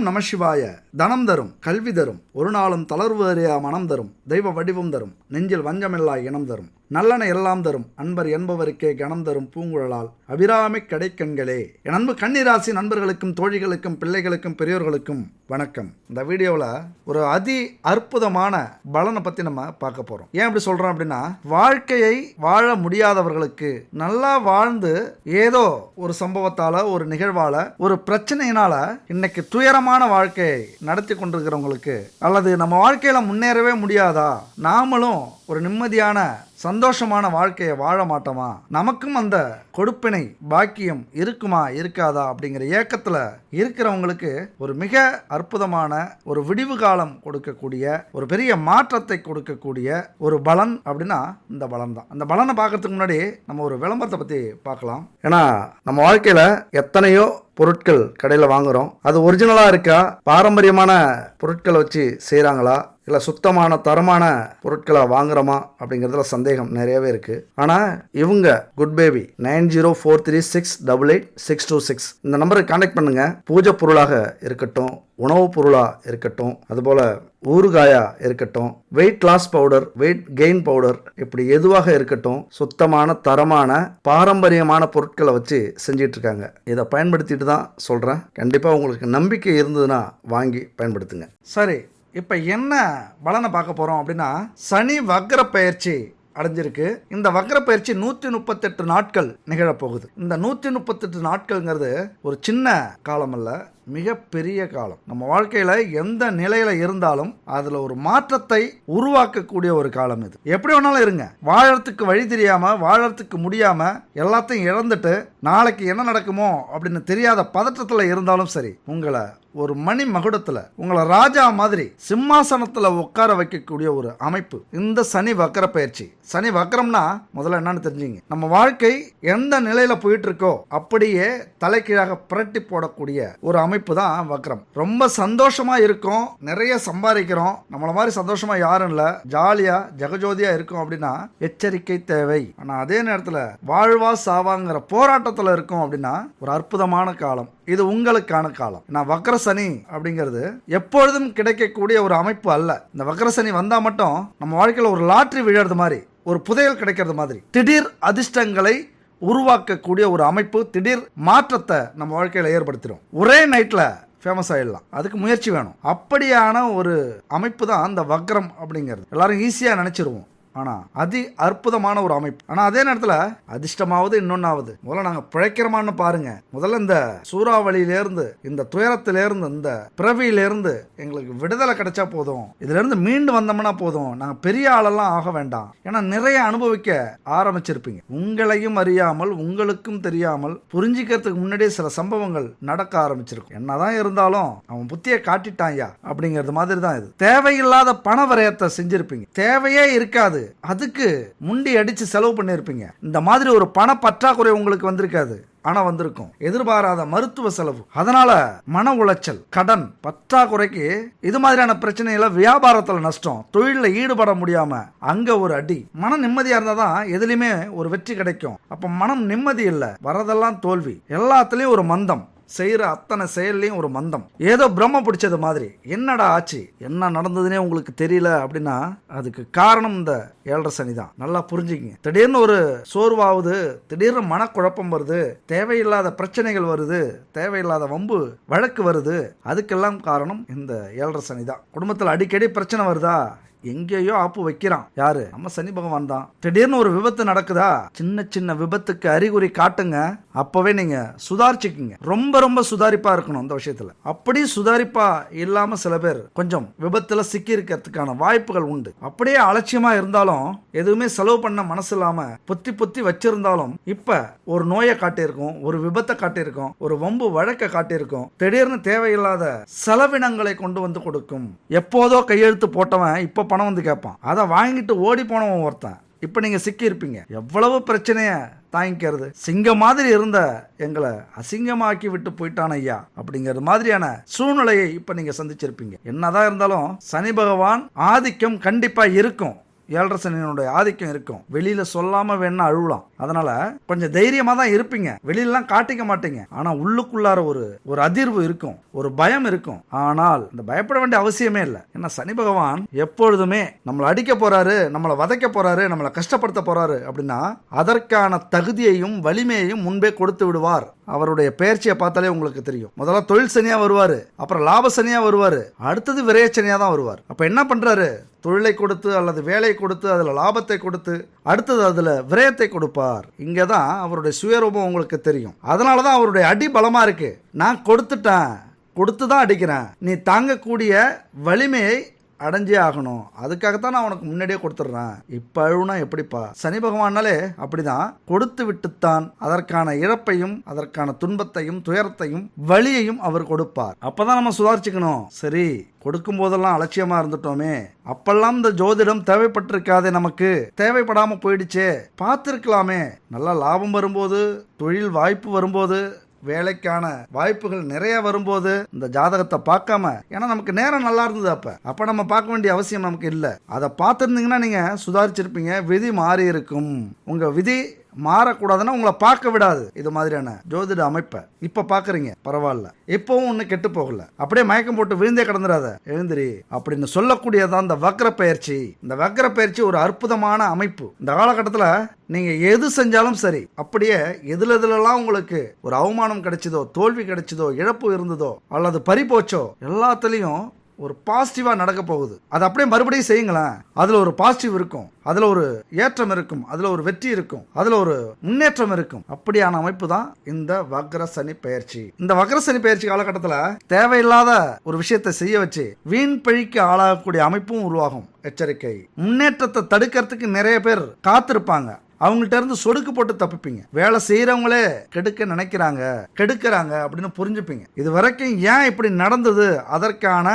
ஓம் நம சிவாய. தனம் தரும், கல்வி தரும், ஒரு நாளும் தளர்வு அறியா மனம் தரும், தெய்வ வடிவம் தரும், நெஞ்சில் வஞ்சமில்லா இனம் தரும், நல்லன எல்லாம் தரும், அன்பர் என்பவருக்கே கணம் தரும் பூங்குழலால் அபிராமி கடைக்கண்களே. என் அன்பு கன்னிராசி நண்பர்களுக்கும் தோழிகளுக்கும் பிள்ளைகளுக்கும் பெரியோர்களுக்கும் வணக்கம். இந்த வீடியோவில் ஒரு அதி அற்புதமான பலனை பற்றி நம்ம பார்க்க போகிறோம். ஏன் அப்படி சொல்கிறோம் அப்படின்னா, வாழ்க்கையை வாழ முடியாதவர்களுக்கு, நல்லா வாழ்ந்து ஏதோ ஒரு சம்பவத்தால், ஒரு நிகழ்வால், ஒரு பிரச்சனையினால் இன்னைக்கு துயரமான வாழ்க்கையை நடத்தி கொண்டிருக்கிறவங்களுக்கு, அல்லது நம்ம வாழ்க்கையில் முன்னேறவே முடியாதா, நாமளும் ஒரு நிம்மதியான சந்தோஷமான வாழ்க்கையை வாழ மாட்டோமா, நமக்கும் அந்த கொடுப்பினை பாக்கியம் இருக்குமா இருக்காதா அப்படிங்கிற ஏக்கத்தில் இருக்கிறவங்களுக்கு ஒரு மிக அற்புதமான ஒரு விடிவு காலம் கொடுக்கக்கூடிய, ஒரு பெரிய மாற்றத்தை கொடுக்கக்கூடிய ஒரு பலன் அப்படின்னா இந்த பலன் தான். அந்த பலனை பார்க்கறதுக்கு முன்னாடி நம்ம ஒரு விளம்பரத்தை பற்றி பார்க்கலாம். ஏன்னா நம்ம வாழ்க்கையில் எத்தனையோ பொருட்கள் கடையில் வாங்குகிறோம். அது ஒரிஜினலாக இருக்கா, பாரம்பரியமான பொருட்களை வச்சு செய்கிறாங்களா, இல்லை சுத்தமான தரமான பொருட்களை வாங்குறோமா அப்படிங்கிறதுல சந்தேகம் நிறையவே இருக்குது. ஆனால் இவங்க குட் பேபி 9043688626 இந்த நம்பருக்கு கான்டாக்ட் பண்ணுங்கள். பூஜை பொருளாக இருக்கட்டும், உணவுப் பொருளாக இருக்கட்டும், அதுபோல் ஊறுகாயா இருக்கட்டும், weight loss powder, weight gain powder, இப்படி எதுவாக இருக்கட்டும், சுத்தமான தரமான பாரம்பரியமான பொருட்களை வச்சு செஞ்சிட்டு இருக்காங்க. இதை பயன்படுத்திட்டு தான் சொல்கிறேன். கண்டிப்பாக உங்களுக்கு நம்பிக்கை இருந்ததுன்னா வாங்கி பயன்படுத்துங்க. சரி, இப்போ என்ன பலனை பார்க்க போகிறோம் அப்படின்னா, சனி வக்ர பெயர்ச்சி அடைஞ்சிருக்கு. இந்த வக்ர பயிற்சி 138 நாட்கள் நிகழப்போகுது. இந்த 138 நாட்கள்ங்கிறது ஒரு சின்ன காலம் அல்ல, மிகப்பெரிய காலம். நம்ம வாழ்க்கையில் எந்த நிலையில் இருந்தாலும் அதில் ஒரு மாற்றத்தை உருவாக்கக்கூடிய ஒரு காலம் இது. எப்படி வேணாலும் இருங்க, வாழறதுக்கு வழி தெரியாமல், வாழறதுக்கு முடியாமல், எல்லாத்தையும் இழந்துட்டு நாளைக்கு என்ன நடக்குமோ அப்படின்னு தெரியாத பதற்றத்தில் இருந்தாலும் சரி, உங்களை ஒரு மணி மகுடத்தில், உங்களை ராஜா மாதிரி சிம்மாசனத்தில் உட்கார வைக்கக்கூடிய ஒரு அமைப்பு இந்த சனி வக்ர பயிற்சி. சனி வக்ரம்னா முதல்ல என்னன்னு தெரிஞ்சுங்க. நம்ம வாழ்க்கை எந்த நிலையில போயிட்டு இருக்கோ அப்படியே தலைகீழாக புரட்டி போடக்கூடிய ஒரு அமைப்பு தான் வக்ரம். ரொம்ப சந்தோஷமா இருக்கும், நிறைய சம்பாதிக்கிறோம், நம்மள மாதிரி சந்தோஷமா யாரும் இல்ல, ஜாலியா ஜெகஜோதியா இருக்கும் அப்படின்னா எச்சரிக்கை தேவை. ஆனா அதே நேரத்தில் வாழ்வா சாவாங்கிற போராட்டத்தில் இருக்கும் அப்படின்னா ஒரு அற்புதமான காலம் இது, உங்களுக்கான காலம். நான் வக்ர சனி அப்படிங்கிறது எப்பொழுதும் கிடைக்கக்கூடிய ஒரு அமைப்பு அல்ல. இந்த வக்ர சனி வந்தா மட்டும் நம்ம வாழ்க்கையில் ஒரு லாட்டரி விழுறது மாதிரி, ஒரு புதையல் கிடைக்கிறது மாதிரி, திடீர் அதிர்ஷ்டங்களை உருவாக்கக்கூடிய ஒரு அமைப்பு, திடீர் மாற்றத்தை நம்ம வாழ்க்கையில் ஏற்படுத்திடும். ஒரே நைட்ல ஃபேமஸ் ஆயிடலாம், அதுக்கு முயற்சி வேணும். அப்படியான ஒரு அமைப்பு தான் அந்த வக்ரம் அப்படிங்கிறது. எல்லாரும் ஈஸியா நினைச்சிருவோம், ஆனால் அதி அற்புதமான ஒரு அமைப்பு. ஆனால் அதே நேரத்தில் அதிர்ஷ்டமாவது இன்னொன்னாவது. முதல்ல நாங்கள் பிழைக்கிறோமான்னு பாருங்க. முதல்ல இந்த சூறாவளியிலேருந்து, இந்த துயரத்திலேருந்து, இந்த பிறவியிலேருந்து எங்களுக்கு விடுதலை கிடைச்சா போதும், இதிலேருந்து மீண்டு வந்தோம்னா போதும், நாங்கள் பெரிய ஆளெல்லாம் ஆக வேண்டாம். ஏன்னா நிறைய அனுபவிக்க ஆரம்பிச்சிருப்பீங்க. உங்களையும் அறியாமல், உங்களுக்கும் தெரியாமல், புரிஞ்சிக்கிறதுக்கு முன்னாடியே சில சம்பவங்கள் நடக்க ஆரம்பிச்சிருக்கும். என்னதான் இருந்தாலும் அவன் புத்தியை காட்டிட்டாயா அப்படிங்கிறது மாதிரி தான் இது. தேவையில்லாத பண விரயத்தை செஞ்சிருப்பீங்க, தேவையே இருக்காது, அதுக்கு முண்டி அடிச்சு செலவு பண்ணிருப்பீங்க. இந்த மாதிரி ஒரு பண பற்றாக்குறை உங்களுக்கு வந்திருக்காது, ஆனா வந்திருக்கும் எதிர்பாராத மருத்துவ செலவு, அதனால மன உளைச்சல், கடன் பற்றாக்குறைக்கு, இது மாதிரியான பிரச்சனையில வியாபாரத்துல நஷ்டம், தொழில ஈடுபட முடியாம அங்க ஒரு அடி. மனம் நிம்மதியா இருந்தாதான் எதுலையுமே ஒரு வெற்றி கிடைக்கும். அப்ப மனம் நிம்மதி இல்ல, வரதெல்லாம் தோல்வி, எல்லாத்துலயும் ஒரு மந்தம், செய்யற அத்தனை செயல்லையும் ஒரு மந்தம், ஏதோ பிரம்ம பிடிச்சது மாதிரி. என்னடா ஆச்சு, என்ன நடந்ததுன்னே உங்களுக்கு தெரியல அப்படின்னா அதுக்கு காரணம் இந்த 7.5 சனி தான். நல்லா புரிஞ்சுக்கிங்க. திடீர்னு ஒரு சோர்வாகுது, திடீர்னு மனக்குழப்பம் வருது, தேவையில்லாத பிரச்சனைகள் வருது, தேவையில்லாத வம்பு வழக்கு வருது, அதுக்கெல்லாம் காரணம் இந்த 7.5 சனி தான். குடும்பத்தில் அடிக்கடி பிரச்சனை வருதா, எங்கேயோ ஆப்பு வைக்கிறான் யாரு, நம்ம சனி பகவான் தான். திடீர்னு ஒரு விபத்து நடக்குதா, சின்ன சின்ன விபத்துக்கு அறிகுறி காட்டுங்க, அப்பவே நீங்க சுதாரிச்சுக்குங்க. ரொம்ப ரொம்ப சுதாரிப்பா இருக்கணும் இந்த விஷயத்துல. அப்படி சுதாரிப்பா இல்லாம சில பேர் கொஞ்சம் விபத்துல சிக்கி இருக்கிறதுக்கான வாய்ப்புகள் உண்டு. அப்படியே அலட்சியமா இருந்தாலும், எதுவுமே செலவு பண்ண மனசு இல்லாம பொத்தி பொத்தி வச்சிருந்தாலும், இப்ப ஒரு நோயை காட்டியிருக்கோம், ஒரு விபத்தை காட்டியிருக்கோம், ஒரு வம்பு வழக்கை காட்டியிருக்கோம், திடீர்னு தேவையில்லாத செலவினங்களை கொண்டு வந்து கொடுக்கும். எப்போதோ கையெழுத்து போட்டவன் இப்ப பணம் வந்து கேட்பான், அதை வாங்கிட்டு ஓடி போனவன் ஒருத்தன். இப்ப நீங்க சிக்கி இருப்பீங்க. எவ்வளவு பிரச்சனைய தாங்கிக்கிறது, சிங்கம் மாதிரி இருந்த எங்களை அசிங்கமாக்கி விட்டு போயிட்டான் ஐயா அப்படிங்கிறது மாதிரியான சூழ்நிலையை இப்ப நீங்க சந்திச்சிருப்பீங்க. என்னதான் இருந்தாலும் சனி பகவான் ஆதிக்கம் கண்டிப்பா இருக்கும். ஏழரை சனியினுடைய ஆதிக்கம் இருக்கும். வெளியில சொல்லாம வேணா அழுவலாம். அதனால கொஞ்சம் தைரியமா தான் இருப்பீங்க, வெளியிலாம் காட்டிக்க மாட்டீங்க. ஆனா உள்ளுக்குள்ளார ஒரு அதிர்வு இருக்கும், ஒரு பயம் இருக்கும். ஆனால் இந்த பயப்பட வேண்டிய அவசியமே இல்லை. ஏன்னா சனி பகவான் எப்பொழுதுமே நம்மளை அடிக்க போறாரு, நம்மளை வதைக்க போறாரு, நம்மளை கஷ்டப்படுத்த போறாரு அப்படின்னா அதற்கான தகுதியையும் வலிமையையும் முன்பே கொடுத்து விடுவார். அவருடைய பெயர்ச்சியை பார்த்தாலே உங்களுக்கு தெரியும். முதல்ல தொழில் சனியா வருவாரு, அப்புறம் லாப சனியா வருவாரு, அடுத்தது விரய சனியா தான் வருவார். அப்ப என்ன பண்றாரு? தொழிலை கொடுத்து அல்லது வேலை கொடுத்து அதில் லாபத்தை கொடுத்து அடுத்தது அதில் விரயத்தை கொடுப்பார். இங்கே தான் அவருடைய சுயரூபம் உங்களுக்கு தெரியும். அதனால தான் அவருடைய அடி பலமாக இருக்கு. நான் கொடுத்துட்டேன், கொடுத்து தான் அடிக்கிறேன், நீ தாங்கக்கூடிய வலிமையை அடைஞ்சே ஆகணும், அதுக்காகத்தான் நான் உனக்கு முன்னாடியே கொடுத்துட்றேன். இப்போ அழுவுனா எப்படிப்பா? சனி பகவானாலே அப்படிதான், கொடுத்து விட்டுத்தான் அதற்கான இழப்பையும் அதற்கான துன்பத்தையும் துயரத்தையும் வலியையும் அவர் கொடுப்பார். அப்பதான் நம்ம சுதாரிச்சுக்கணும். சரி, கொடுக்கும் போதெல்லாம் அலட்சியமா இருந்துட்டோமே, அப்பெல்லாம் இந்த ஜோதிடம் தேவைப்பட்டிருக்காதே, நமக்கு தேவைப்படாம போயிடுச்சே, பார்த்துருக்கலாமே. நல்லா லாபம் வரும்போது, தொழில் வாய்ப்பு வரும்போது, வேலைக்கான வாய்ப்புகள் நிறைய வரும்போது இந்த ஜாதகத்தை பார்க்காம, ஏன்னா நமக்கு நேரம் நல்லா இருந்தது, அப்ப நம்ம பார்க்க வேண்டிய அவசியம் நமக்கு இல்லை. அதை பார்த்துருந்தீங்கன்னா நீங்க சுதாரிச்சிருப்பீங்க. விதி மாறி இருக்கும். உங்க விதி மாறக்கூடாதுன்னா உங்களை பார்க்க விடாது இது மாதிரியான ஜோதிட அமைப்பை. இப்ப பாக்குறீங்க, பரவாயில்ல, இப்பவும் ஒண்ணு கெட்டு போகல, அப்படியே மயக்கம் போட்டு விழுந்தே கிடந்துடாத, எழுந்திரி அப்படின்னு சொல்லக்கூடியதான் இந்த வக்ர பயிற்சி. இந்த வக்ர பயிற்சி ஒரு அற்புதமான அமைப்பு. இந்த காலகட்டத்தில் நீங்க எது செஞ்சாலும் சரி, அப்படியே எதுலெல்லாம் உங்களுக்கு ஒரு அவமானம் கிடைச்சதோ, தோல்வி கிடைச்சதோ, இழப்பு இருந்ததோ அல்லது பறி போச்சோ, எல்லாத்துலயும் ஒரு பாசிட்டிவா நடக்க போகுது. அதை அப்படியே மறுபடியும் செய்யுங்களேன். அதுல ஒரு பாசிட்டிவ் இருக்கும், அதுல ஒரு ஏற்றம் இருக்கும், அதுல ஒரு வெற்றி இருக்கும், அதுல ஒரு முன்னேற்றம் இருக்கும். அப்படியான அமைப்பு தான் இந்த வக்ர சனி பயிற்சி. இந்த வக்ர சனி பயிற்சி காலகட்டத்தில் தேவையில்லாத ஒரு விஷயத்தை செய்ய வச்சு வீண் பழிக்கு ஆளாகக்கூடிய அமைப்பும் உருவாகும். எச்சரிக்கை. முன்னேற்றத்தை தடுக்கிறதுக்கு நிறைய பேர் காத்திருப்பாங்க, அவங்கள்ட்ட இருந்து சொடுக்கு போட்டு தப்பிப்பீங்க. வேலை செய்யறவங்களே கெடுக்க நினைக்கிறாங்க, கெடுக்கிறாங்க அப்படின்னு புரிஞ்சுப்பீங்க. இது வரைக்கும் ஏன் இப்படி நடந்தது, அதற்கான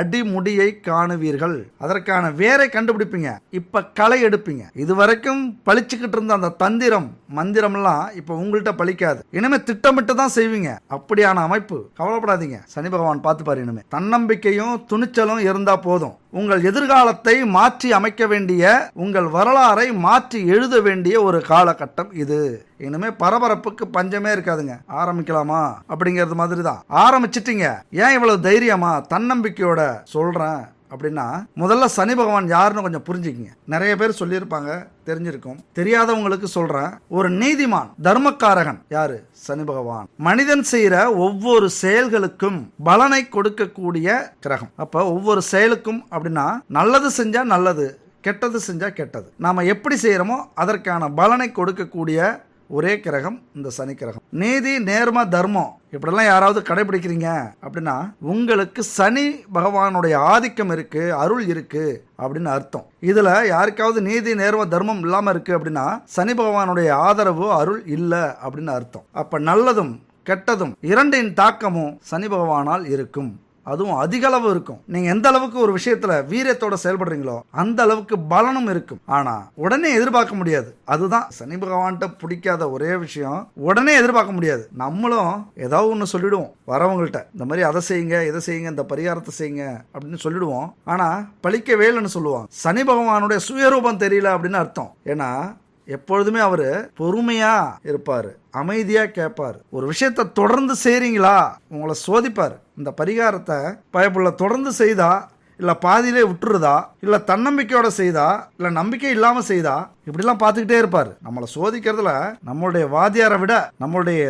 அடிமுடியை காணுவீர்கள், அதற்கான வேரை கண்டுபிடிப்பீங்க. இப்ப களை எடுப்பீங்க. இது வரைக்கும் பழிச்சுக்கிட்டு இருந்த அந்த தந்திரம் மந்திரம் எல்லாம் இப்ப உங்கள்கிட்ட பழிக்காது. இனிமே திட்டமிட்டு தான் செய்வீங்க. அப்படியான அமைப்பு. கவலைப்படாதீங்க, சனி பகவான் பார்த்துப்பாரு. இனிமே தன்னம்பிக்கையும் துணிச்சலும் இருந்தா போதும். உங்கள் எதிர்காலத்தை மாற்றி அமைக்க வேண்டிய, உங்கள் வரலாறை மாற்றி எழுத வேண்டிய ஒரு காலகட்டம் இது. இனிமே பரபரப்புக்கு பஞ்சமே இருக்காதுங்க. ஆரம்பிக்கலாமா அப்படிங்கிறது மாதிரி தான். ஆரம்பிச்சிட்டீங்க. ஏன் இவ்வளவு தைரியமா தன்னம்பிக்கையோட சொல்றேன் அப்படின்னா, முதல்ல சனி பகவான் யாருன்னு கொஞ்சம் புரிஞ்சுக்கிங்க. நிறைய பேர் சொல்லியிருப்பாங்க, தெரிஞ்சிருக்கும். தெரியாதவங்களுக்கு சொல்றேன். ஒரு நீதிமான், தர்மக்காரகன் யாரு? சனி பகவான். மனிதன் செய்யற ஒவ்வொரு செயல்களுக்கும் பலனை கொடுக்கக்கூடிய கிரகம். அப்ப ஒவ்வொரு செயலுக்கும் அப்படின்னா, நல்லது செஞ்சா நல்லது, கெட்டது செஞ்சா கெட்டது, நாம எப்படி செய்யறோமோ அதற்கான பலனை கொடுக்கக்கூடிய ஒரே கிரகம் இந்த சனி கிரகம். நீதி, நேர்மை, தர்மம் இப்படிலாம் யாராவது கடைபிடிக்கிறீங்க அப்படின்னா உங்களுக்கு சனி பகவானுடைய ஆதிக்கம் இருக்கு, அருள் இருக்கு அப்படின்னு அர்த்தம். இதுல யாருக்காவது நீதி, நேர்மை, தர்மம் இல்லாம இருக்கு அப்படின்னா சனி பகவானுடைய ஆதரவு, அருள் இல்லை அப்படின்னு அர்த்தம். அப்ப நல்லதும் கெட்டதும் இரண்டின் தாக்கமும் சனி பகவானால் இருக்கும். அதுவும் அதிக அளவு இருக்கும். நீங்க எந்த அளவுக்கு ஒரு விஷயத்துல வீரியத்தோட செயல்படுறீங்களோ அந்த அளவுக்கு பலனும் இருக்கும். ஆனா உடனே எதிர்பார்க்க முடியாது. அதுதான் சனி பகவான்கிட்ட பிடிக்காத ஒரே விஷயம். உடனே எதிர்பார்க்க முடியாது. நம்மளும் ஏதாவது ஒன்று சொல்லிடுவோம் வரவங்கள்ட்ட, இந்த மாதிரி அதை செய்யுங்க, இதை செய்யுங்க, இந்த பரிகாரத்தை செய்யுங்க அப்படின்னு சொல்லிடுவோம். ஆனா பழிக்கவே இல்லைன்னு சொல்லுவாங்க. சனி பகவானுடைய சுயரூபம் தெரியல அப்படின்னு அர்த்தம். ஏன்னா எப்பொழுதுமே அவரு பொறுமையா இருப்பாரு, அமைதியா கேட்பாரு. ஒரு விஷயத்தை தொடர்ந்து செய்றீங்களா உங்களை சோதிப்பாரு. இந்த பரிகாரத்தை பயப்புள்ள தொடர்ந்து செய்தா, இல்ல பாதியிலே விட்டுருதா, இல்ல தன்னம்பிக்கையோட செய்தா, இல்ல நம்பிக்கை இல்லாம செய்தா, இப்படிலாம் பார்த்துக்கிட்டே இருப்பாரு. நம்மளை சோதிக்கிறதுல நம்மளுடைய வாதியாரை விட, நம்மளுடைய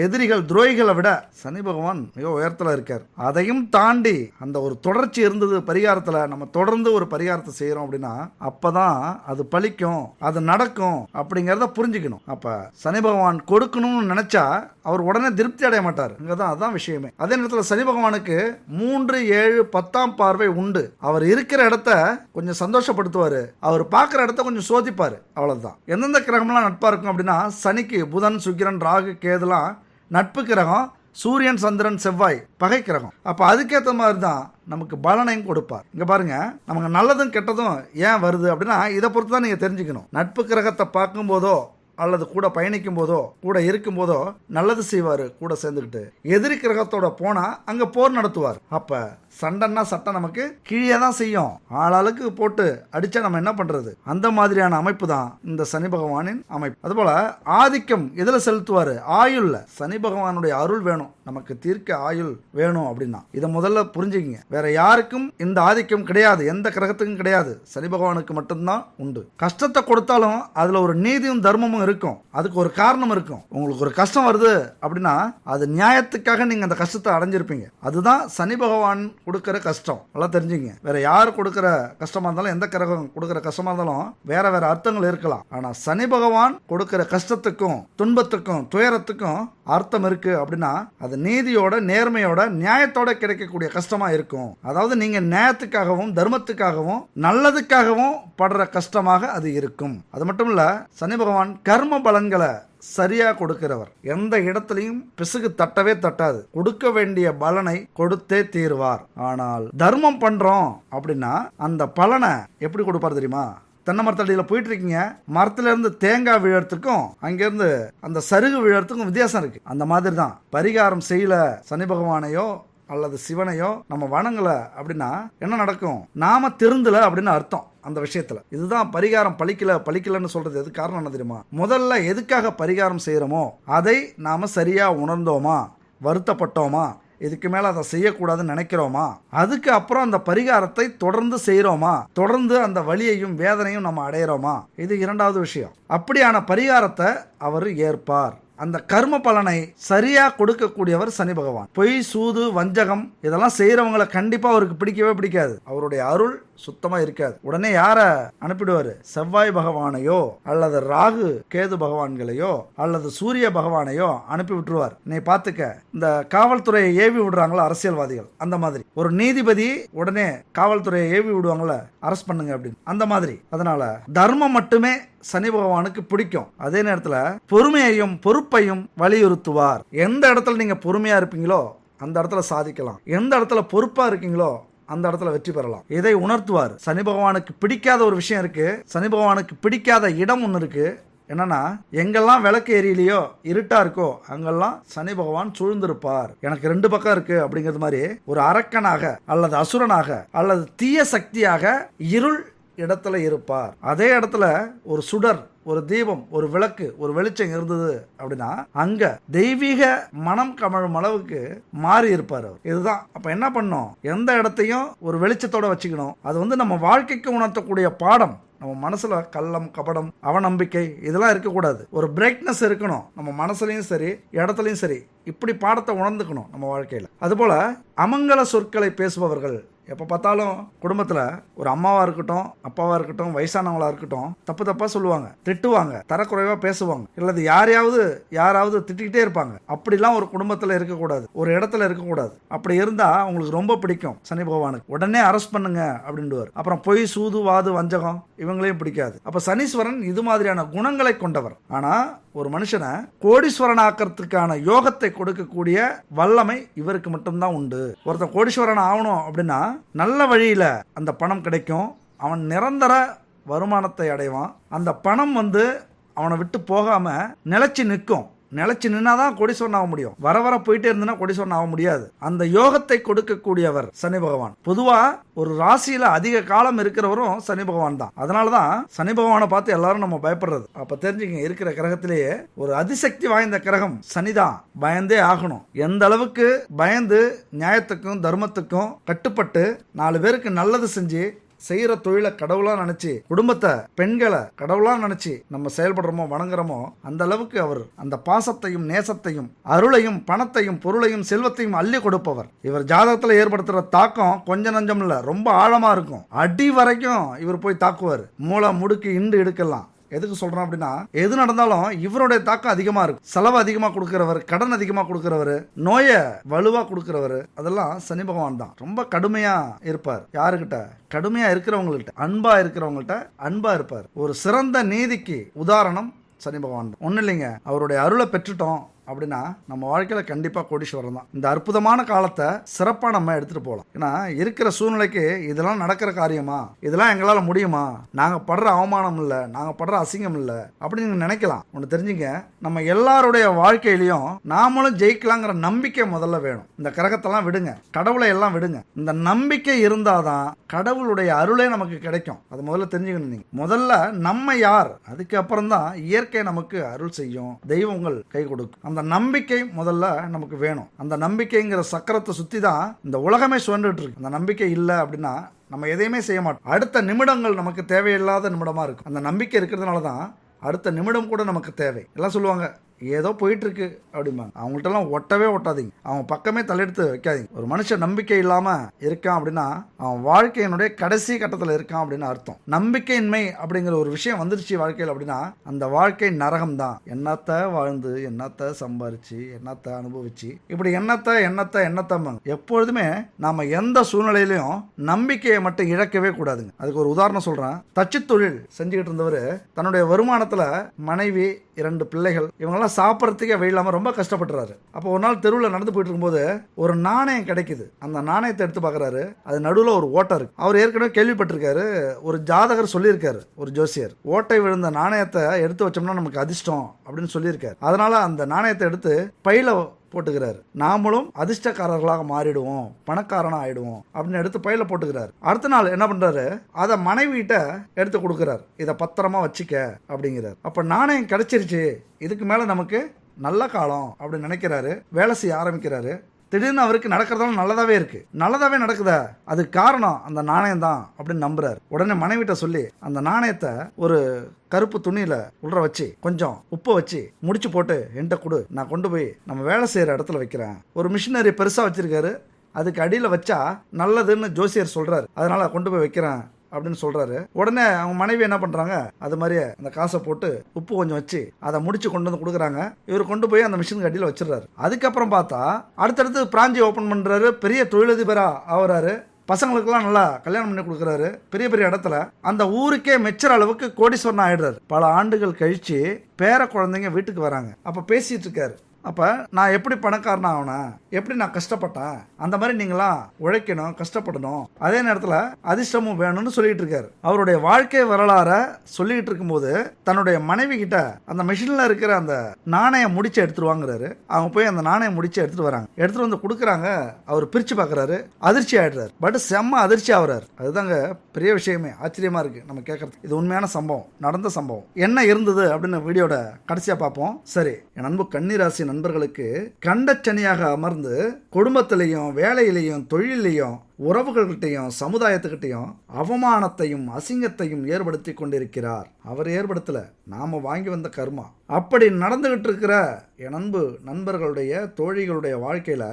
எதிரிகள் துரோகிகளை விட சனி பகவான் மிக உயரத்துல இருக்கார். அதையும் தாண்டி அந்த ஒரு தொடர்ச்சி இருந்தது பரிகாரத்துல. நம்ம தொடர்ந்து ஒரு பரிகாரத்தை செய்யறோம் அப்படின்னா அப்பதான் அது பலிக்கும், அது நடக்கும் அப்படிங்கறத புரிஞ்சுக்கணும். அப்ப சனி பகவான் கொடுக்கணும்னு நினைச்சா அவர் உடனே திருப்தி அடைய மாட்டார். இங்கதான் அதான் விஷயமே. அதே நேரத்தில் சனி பகவானுக்கு 3, 7, 10ஆம் பார்வை உண்டு. அவர் இருக்கிற இடத்த கொஞ்சம் சந்தோஷப்படுத்துவாரு, அவர் பார்க்குற இடத்த கொஞ்சம் சோதிப்பாரு. அவ்வளவுதான். எந்தெந்த கிரகம்லாம் நட்பா இருக்கும் அப்படின்னா, சனிக்கு புதன், சுக்கிரன், ராகு, கேதுலாம் நட்பு கிரகம். சூரியன், சந்திரன், செவ்வாய் பகை கிரகம். அப்ப அதுக்கேற்ற மாதிரி தான் நமக்கு பலனையும் கொடுப்பார். இங்க பாருங்க, நமக்கு நல்லதும் கெட்டதும் ஏன் வருது அப்படின்னா இதை பொறுத்து தான் நீங்க தெரிஞ்சுக்கணும். நட்பு கிரகத்தை பார்க்கும் போதோ அல்லது கூட பயணிக்கும் போதோ கூட இருக்கும் போதோ நல்லது செய்வாரு, கூட சேர்ந்துக்கிட்டு. எதிரி கிரகத்தோட போனா அங்க போர் நடத்துவார். அப்ப சண்டைன்னா சட்டம் நமக்கு கீழே தான் செய்யும். ஆளாளுக்கு போட்டு அடிச்சா நம்ம என்ன பண்றது? அந்த மாதிரியான அமைப்பு தான் இந்த சனி பகவானின் அமைப்பு. அதுபோல ஆதிக்கம் எதுல செலுத்துவாரு? ஆயுள்ல. சனி பகவானுடைய அருள் வேணும், நமக்கு தீர்க்க ஆயுள் வேணும் அப்படின்னா இதை முதல்ல புரிஞ்சுக்கிங்க. வேற யாருக்கும் இந்த ஆதிக்கம் கிடையாது, எந்த கிரகத்துக்கும் கிடையாது, சனி பகவானுக்கு மட்டும்தான் உண்டு. கஷ்டத்தை கொடுத்தாலும் அதுல ஒரு நீதியும் தர்மமும் இருக்கும். அதுக்கு ஒரு காரணம் இருக்கும். உங்களுக்கு ஒரு கஷ்டம் வருது அப்படின்னா அது நியாயத்துக்காக நீங்க அந்த கஷ்டத்தை அடைஞ்சிருப்பீங்க. அதுதான் சனி பகவான் கொடுக்கிற கஷ்டம். நல்லா தெரிஞ்சுங்க. வேற யார் கொடுக்கிற கஷ்டமா இருந்தாலும், எந்த கிரகம் கொடுக்கிற கஷ்டமா இருந்தாலும் வேற வேற அர்த்தங்கள் இருக்கலாம். ஆனா சனி பகவான் கொடுக்கிற கஷ்டத்துக்கும் துன்பத்துக்கும் துயரத்துக்கும் அர்த்தம் இருக்கு அப்படின்னா அது நீதியோட நேர்மையோட நியாயத்தோட கிடைக்கக்கூடிய கஷ்டமா இருக்கும். அதாவது நீங்க நியாயத்துக்காகவும் தர்மத்துக்காகவும் நல்லதுக்காகவும் படுற கஷ்டமாக அது இருக்கும். அது மட்டும் இல்ல, சனி பகவான் கர்ம பலன்களை சரியா கொடுக்கிறவர். எந்த இடத்துலையும் பிசுகு தட்டவே தட்டாது. கொடுக்க வேண்டிய பலனை கொடுத்தே தீர்வார். ஆனால் தர்மம் பண்றோம் அப்படின்னா அந்த பலனை எப்படி கொடுப்பார் தெரியுமா? தென்னை மரத்தடியில் போயிட்டு இருக்கீங்க, மரத்துல இருந்து தேங்காய் விழறதுக்கும் அங்கிருந்து அந்த சருகு விழறதுக்கும் வித்தியாசம் இருக்கு. அந்த மாதிரி தான் பரிகாரம் செய்யல சனி பகவானையோ அல்லது சிவனையோ நம்ம வணங்கல அப்படின்னா என்ன நடக்கும்? நாம திருந்தல அப்படின்னு அர்த்தம் அந்த விஷயத்துல. இதுதான் பரிகாரம் பலிக்கலன்னு சொல்றது. எது காரணம் என்ன தெரியுமா? முதல்ல எதுக்காக பரிகாரம் செய்யறோமோ அதை நாம சரியா உணர்ந்தோமா, வருத்தப்பட்டோமா, இதுக்கு மேல அதை செய்யக்கூடாதுன்னு நினைக்கிறோமா, அதுக்கு அப்புறம் அந்த பரிகாரத்தை தொடர்ந்து செய்யறோமா, தொடர்ந்து அந்த வலியையும் வேதனையும் நம்ம அடையிறோமா, இது இரண்டாவது விஷயம். அப்படியான பரிகாரத்தை அவர் ஏற்பார். அந்த கர்ம பலனை சரியா கொடுக்கக்கூடியவர் சனி பகவான். பொய் சூது வஞ்சகம் இதெல்லாம் செய்யறவங்களை கண்டிப்பா அவருக்கு பிடிக்கவே பிடிக்காது. அவருடைய அருள் சுத்தமா இருக்காது. உடனே யார அனுப்பிடுவாரு? செவ்வாய் பகவானையோ அல்லது ராகு கேது பகவான்களையோ அல்லது சூரிய பகவானையோ அனுப்பி விட்டுருவார். நீ பாத்துக்க, இந்த காவல்துறையை ஏவி விடுறாங்களா அரசியல்வாதிகள், அந்த மாதிரி ஒரு நீதிபதி உடனே காவல்துறையை ஏவி விடுவாங்களா, அரெஸ்ட் பண்ணுங்க அப்படின்னு, அந்த மாதிரி. அதனால தர்மம் மட்டுமே சனி பகவானுக்கு பிடிக்கும். அதே நேரத்துல பொறுமையையும் பொறுப்பையும் வலியுறுத்துவார். எந்த இடத்துல நீங்க பொறுமையா இருப்பீங்களோ அந்த இடத்துல சாதிக்கலாம், எந்த இடத்துல பொறுப்பா இருக்கீங்களோ அந்த இடத்துல வெற்றி பெறலாம். இதை உணர்த்துவார். சனி பகவானுக்கு பிடிக்காத ஒரு விஷயம் இருக்கு. சனி பகவானுக்கு பிடிக்காத இடம் ஒன்று இருக்கு. என்னன்னா, எங்கெல்லாம் விளக்கு எரியலையோ இருட்டா இருக்கோ அங்கெல்லாம் சனி பகவான் சூழ்ந்திருப்பார். எனக்கு ரெண்டு பக்கம் இருக்கு அப்படிங்கிறது மாதிரி ஒரு அரக்கனாக அல்லது அசுரனாக அல்லது தீய சக்தியாக இருள் இடத்துல இருப்பார். அதே இடத்துல ஒரு சுடர், ஒரு தீபம், ஒரு விளக்கு, ஒரு வெளிச்சம் இருந்தது அப்படின்னா அங்க தெய்வீக மனம் கமழும் அளவுக்கு மாறி இருப்பார் அவர். இதுதான். அப்ப என்ன பண்ணும்? எந்த இடத்தையும் ஒரு வெளிச்சத்தோட வச்சுக்கணும். அது நம்ம வாழ்க்கைக்கு உணர்த்தக்கூடிய பாடம். நம்ம மனசுல கள்ளம் கபடம் அவநம்பிக்கை இதெல்லாம் இருக்கக்கூடாது. ஒரு பிரைட்னஸ் இருக்கணும் நம்ம மனசுலையும் சரி இடத்துலையும் சரி. இப்படி பாடத்தை உணர்ந்துக்கணும் நம்ம வாழ்க்கையில. அதுபோல அமங்கல சொற்களை பேசுபவர்கள் எப்போ பார்த்தாலும் குடும்பத்தில் ஒரு அம்மாவாக இருக்கட்டும் அப்பாவாக இருக்கட்டும் வயசானவங்களா இருக்கட்டும் தப்பு தப்பாக சொல்லுவாங்க, திட்டுவாங்க, தரக்குறைவாக பேசுவாங்க, இல்லது யாராவது திட்டிக்கிட்டே இருப்பாங்க. அப்படிலாம் ஒரு குடும்பத்தில் இருக்கக்கூடாது, ஒரு இடத்துல இருக்கக்கூடாது. அப்படி இருந்தால் உங்களுக்கு ரொம்ப பிடிக்கும் சனி பகவானுக்கு. உடனே அரெஸ்ட் பண்ணுங்க அப்படின்டுவார். அப்புறம் பொய் சூது வாது வஞ்சகம் இவங்களையும் பிடிக்காது. அப்போ சனீஸ்வரன் இது மாதிரியான குணங்களை கொண்டவர். ஆனால் ஒரு மனுஷனை கோடீஸ்வரன் ஆக்கிறதுக்கான யோகத்தை கொடுக்கக்கூடிய வல்லமை இவருக்கு மட்டும்தான் உண்டு. ஒருத்தன் கோடீஸ்வரன் ஆகணும் அப்படின்னா நல்ல வழியில அந்த பணம் கிடைக்கும். அவன் நிரந்தர வருமானத்தை அடைவான். அந்த பணம் அவனை விட்டு போகாம நிலைச்சு நிற்கும். நிலைச்சு நின்னாதான் கோடீஸ்வரன் ஆக முடியும். வர வர போயிட்டே இருந்தனா கோடீஸ்வரன் ஆக முடியாது. அந்த யோகத்தை கொடுக்கக்கூடியவர் சனி பகவான். பொதுவா ஒரு ராசியில அதிக காலம் இருக்கிறவரும் சனி பகவான் தான். அதனாலதான் சனி பகவானை பார்த்து எல்லாரும் நம்ம பயப்படுறது. அப்ப தெரிஞ்சுங்க, இருக்கிற கிரகத்திலேயே ஒரு அதிசக்தி வாய்ந்த கிரகம் சனிதான். பயந்தே ஆகணும். எந்த அளவுக்கு பயந்து நியாயத்துக்கும் தர்மத்துக்கும் கட்டுப்பட்டு 4 பேருக்கு நல்லது செஞ்சு செய்யற தொழிலை கடவுளா நினைச்சு குடும்பத்தை பெண்களை கடவுளா நினைச்சு நம்ம செயல்படுறோமோ வணங்குறோமோ அந்த அளவுக்கு அவர் அந்த பாசத்தையும் நேசத்தையும் அருளையும் பணத்தையும் பொருளையும் செல்வத்தையும் அள்ளி கொடுப்பவர். இவர் ஜாதகத்துல ஏற்படுத்துற தாக்கம் கொஞ்சம் நஞ்சம் இல்ல, ரொம்ப ஆழமா இருக்கும். அடி வரைக்கும் இவர் போய் தாக்குவார். மூளை முடுக்கு இண்டு எடுக்கலாம். எதுக்கு சொல்றோம் அப்படின்னா, எது நடந்தாலும் இவருடைய தாக்கம் அதிகமா இருக்கும். செலவு அதிகமா கொடுக்கிறவர், கடன் அதிகமா கொடுக்கிறவர், நோயை வலுவா கொடுக்கிறவர், அதெல்லாம் சனி பகவான் தான். ரொம்ப கடுமையா இருப்பார். யாருக்கிட்ட? கடுமையா இருக்கிறவங்கள்ட்ட, அன்பா இருக்கிறவங்கள்ட்ட அன்பா இருப்பார். ஒரு சிறந்த நீதிக்கு உதாரணம் சனி பகவான். ஒன்றும் இல்லைங்க, அவருடைய அருளை பெற்றுட்டோம், அப்படின்னா நம்ம வாழ்க்கையில் கண்டிப்பாக கோடீஸ்வரன் தான். இந்த அற்புதமான காலத்தை சிறப்பாக நம்ம எடுத்துகிட்டு போகலாம். ஏன்னா இருக்கிற சூழ்நிலைக்கு இதெல்லாம் நடக்கிற காரியமா, இதெல்லாம் எங்களால் முடியுமா, நாங்கள் படுற அவமானம் இல்லை, நாங்கள் படுற அசிங்கம் இல்லை அப்படின்னு நீங்கள் நினைக்கலாம். ஒன்று தெரிஞ்சுங்க, நம்ம எல்லாருடைய வாழ்க்கையிலையும் நாமளும் ஜெயிக்கலாங்கிற நம்பிக்கை முதல்ல வேணும். இந்த கிரகத்தெல்லாம் விடுங்க, கடவுளை எல்லாம் விடுங்க. இந்த நம்பிக்கை இருந்தாதான் கடவுளுடைய அருளே நமக்கு கிடைக்கும். அது முதல்ல தெரிஞ்சுக்கணும். நீங்க முதல்ல நம்ம யார், அதுக்கப்புறம் தான் இயற்கை நமக்கு அருள் செய்யும், தெய்வங்கள் கை கொடுக்கும். அந்த நம்பிக்கை முதல்ல நமக்கு வேணும். அந்த நம்பிக்கைங்கிற சக்கரத்தை சுத்தி தான் இந்த உலகமே சுழண்டுட்டு இருக்கு. அந்த நம்பிக்கை இல்லை அப்படின்னா நம்ம எதையுமே செய்ய மாட்டோம். அடுத்த நிமிடங்கள் நமக்கு தேவையில்லாத நிமிடமா இருக்கும். அந்த நம்பிக்கை இருக்கிறதுனால தான் அடுத்த நிமிடம் கூட நமக்கு தேவை. எல்லாம் சொல்லுவாங்க ஏதோ போயிட்டு இருக்கு அப்படிம்பாங்க. அவங்கள்ட்டலாம் ஒட்டவே ஒட்டாதீங்க, அவங்க பக்கமே தலையெடுத்து வைக்காதீங்க. ஒரு மனுஷன் நம்பிக்கை இல்லாம இருக்கான் அப்படின்னா அவன் வாழ்க்கையினுடைய கடைசி கட்டத்தில் இருக்கான் அப்படின்னு அர்த்தம். நம்பிக்கையின்மை அப்படிங்கிற ஒரு விஷயம் வந்துருச்சு வாழ்க்கையில் அப்படின்னா அந்த வாழ்க்கை நரகம் தான். என்னத்தை வாழ்ந்து, என்னத்தை சம்பாரிச்சு, என்னத்தை அனுபவிச்சு, இப்படி எண்ணத்தை எப்பொழுதுமே நாம எந்த சூழ்நிலையிலையும் நம்பிக்கையை மட்டும் இழக்கவே கூடாதுங்க. அதுக்கு ஒரு உதாரணம் சொல்றேன். தச்சு தொழில் செஞ்சுக்கிட்டு இருந்தவர் தன்னுடைய வருமானத்துல மனைவி, 2 பிள்ளைகள், இவங்கெல்லாம் சாப்பிட்றதுக்கே வழி இல்லாமல் ரொம்ப கஷ்டப்பட்டுறாரு. அப்போ ஒரு நாள் தெருவில் நடந்து போயிட்டு இருக்கும்போது ஒரு நாணயம் கிடைக்குது. அந்த நாணயத்தை எடுத்து பார்க்குறாரு. அது நடுவில் ஒரு ஓட்டை இருக்கு. அவர் ஏற்கனவே கேள்விப்பட்டிருக்காரு, ஒரு ஜாதகர் சொல்லியிருக்காரு, ஒரு ஜோசியர், ஓட்டை விழுந்த நாணயத்தை எடுத்து வச்சோம்னா நமக்கு அதிர்ஷ்டம் அப்படின்னு சொல்லியிருக்காரு. அதனால அந்த நாணயத்தை எடுத்து பையில போட்டுக்கிறாரு. நாமளும் அதிர்ஷ்டக்காரர்களாக மாறிடுவோம், பணக்காரனா ஆயிடுவோம் அப்படின்னு எடுத்து பையில போட்டுக்கிறாரு. அடுத்த நாள் என்ன பண்றாரு, அதை மனைவிட்ட எடுத்து கொடுக்குறாரு. இதை பத்திரமா வச்சுக்க அப்படிங்கிறார். அப்ப நாணயம் கிடைச்சிருச்சு, இதுக்கு மேல நமக்கு நல்ல காலம் அப்படின்னு நினைக்கிறாரு. வேலை செய்ய ஆரம்பிக்கிறாரு. திடீர்னு அவருக்கு நடக்கிறதால நல்லதாவே இருக்கு. நல்லதாவே நடக்குதா, அது காரணம் அந்த நாணயம் தான் அப்படின்னு நம்புறாரு. உடனே மனைவிட்ட சொல்லி அந்த நாணயத்தை ஒரு கருப்பு துணியில உள்ள வச்சு கொஞ்சம் உப்பு வச்சு முடிச்சு போட்டு என்கிட்ட கொடு, நான் கொண்டு போய் நம்ம வேலை செய்யற இடத்துல வைக்கிறேன். ஒரு மிஷினரி பெருசா வச்சிருக்காரு, அதுக்கு அடியில் வச்சா நல்லதுன்னு ஜோசியர் சொல்றாரு, அதனால கொண்டு போய் வைக்கிறேன் அப்படின்னு சொல்றாரு. உடனே அவங்க மனைவி என்ன பண்றாங்க, அது மாதிரியே அந்த காசை போட்டு உப்பு கொஞ்சம் வச்சு அதை முடிச்சு கொண்டு வந்து கொடுக்குறாங்க. இவர் கொண்டு போய் அந்த மிஷின் அடியில் வச்சிடறாரு. அதுக்கப்புறம் பார்த்தா அடுத்தடுத்து பிராஞ்சி ஓபன் பண்றாரு, பெரிய தொழிலதிபரா ஆகுறாரு. பசங்களுக்கெல்லாம் நல்லா கல்யாணம் பண்ணி கொடுக்குறாரு. பெரிய பெரிய இடத்துல அந்த ஊருக்கே மெச்சுற அளவுக்கு கோடீஸ்வரன் ஆயிடுறாரு. பல ஆண்டுகள் கழிச்சு பேர குழந்தைங்க வீட்டுக்கு வராங்க. அப்ப பேசிட்டு இருக்காரு. அப்போ நான் எப்படி பணக்காரனா ஆகணும், எப்படி நான் கஷ்டப்பட்டேன், அந்த மாதிரி நீங்களாம் உழைக்கணும், கஷ்டப்படணும், அதே நேரத்தில் அதிர்ஷ்டமும் வேணும்னு சொல்லிட்டு இருக்காரு. அவருடைய வாழ்க்கை வரலாற சொல்லிட்டு இருக்கும்போது தன்னுடைய மனைவி கிட்ட அந்த மிஷினில் இருக்கிற அந்த நாணயம் முடிச்சு எடுத்துட்டு வாங்குறாரு. அவங்க போய் அந்த நாணயம் முடிச்சு எடுத்துட்டு வராங்க. எடுத்துட்டு வந்து கொடுக்குறாங்க. அவர் பிரிச்சு பார்க்குறாரு, அதிர்ச்சி ஆயிடுறாரு. பட் செம்ம அதிர்ச்சி ஆகுறாரு. அதுதாங்க பெரிய விஷயமே. ஆச்சரியமா இருக்கு நம்ம கேட்கறது. இது உண்மையான சம்பவம், நடந்த சம்பவம். என்ன இருந்தது அப்படின்னு வீடியோட கடைசியா பார்ப்போம். சரி, என் அன்பு கன்னிராசி நண்பர்களுக்கு கண்டச்சனியாக அமர்ந்து குடும்பத்திலையும் வேலையிலையும் தொழிலையும் உறவுகள்கிட்டையும் சமுதாயத்துக்கிட்டையும் அவமானத்தையும் அசிங்கத்தையும் ஏற்படுத்தி கொண்டிருக்கிறார். அவர் ஏற்படுத்தல, நாம வாங்கி வந்த கர்மா. அப்படி நடந்துகிட்டு இருக்கிற என் அன்பு நண்பர்களுடைய தோழிகளுடைய வாழ்க்கையில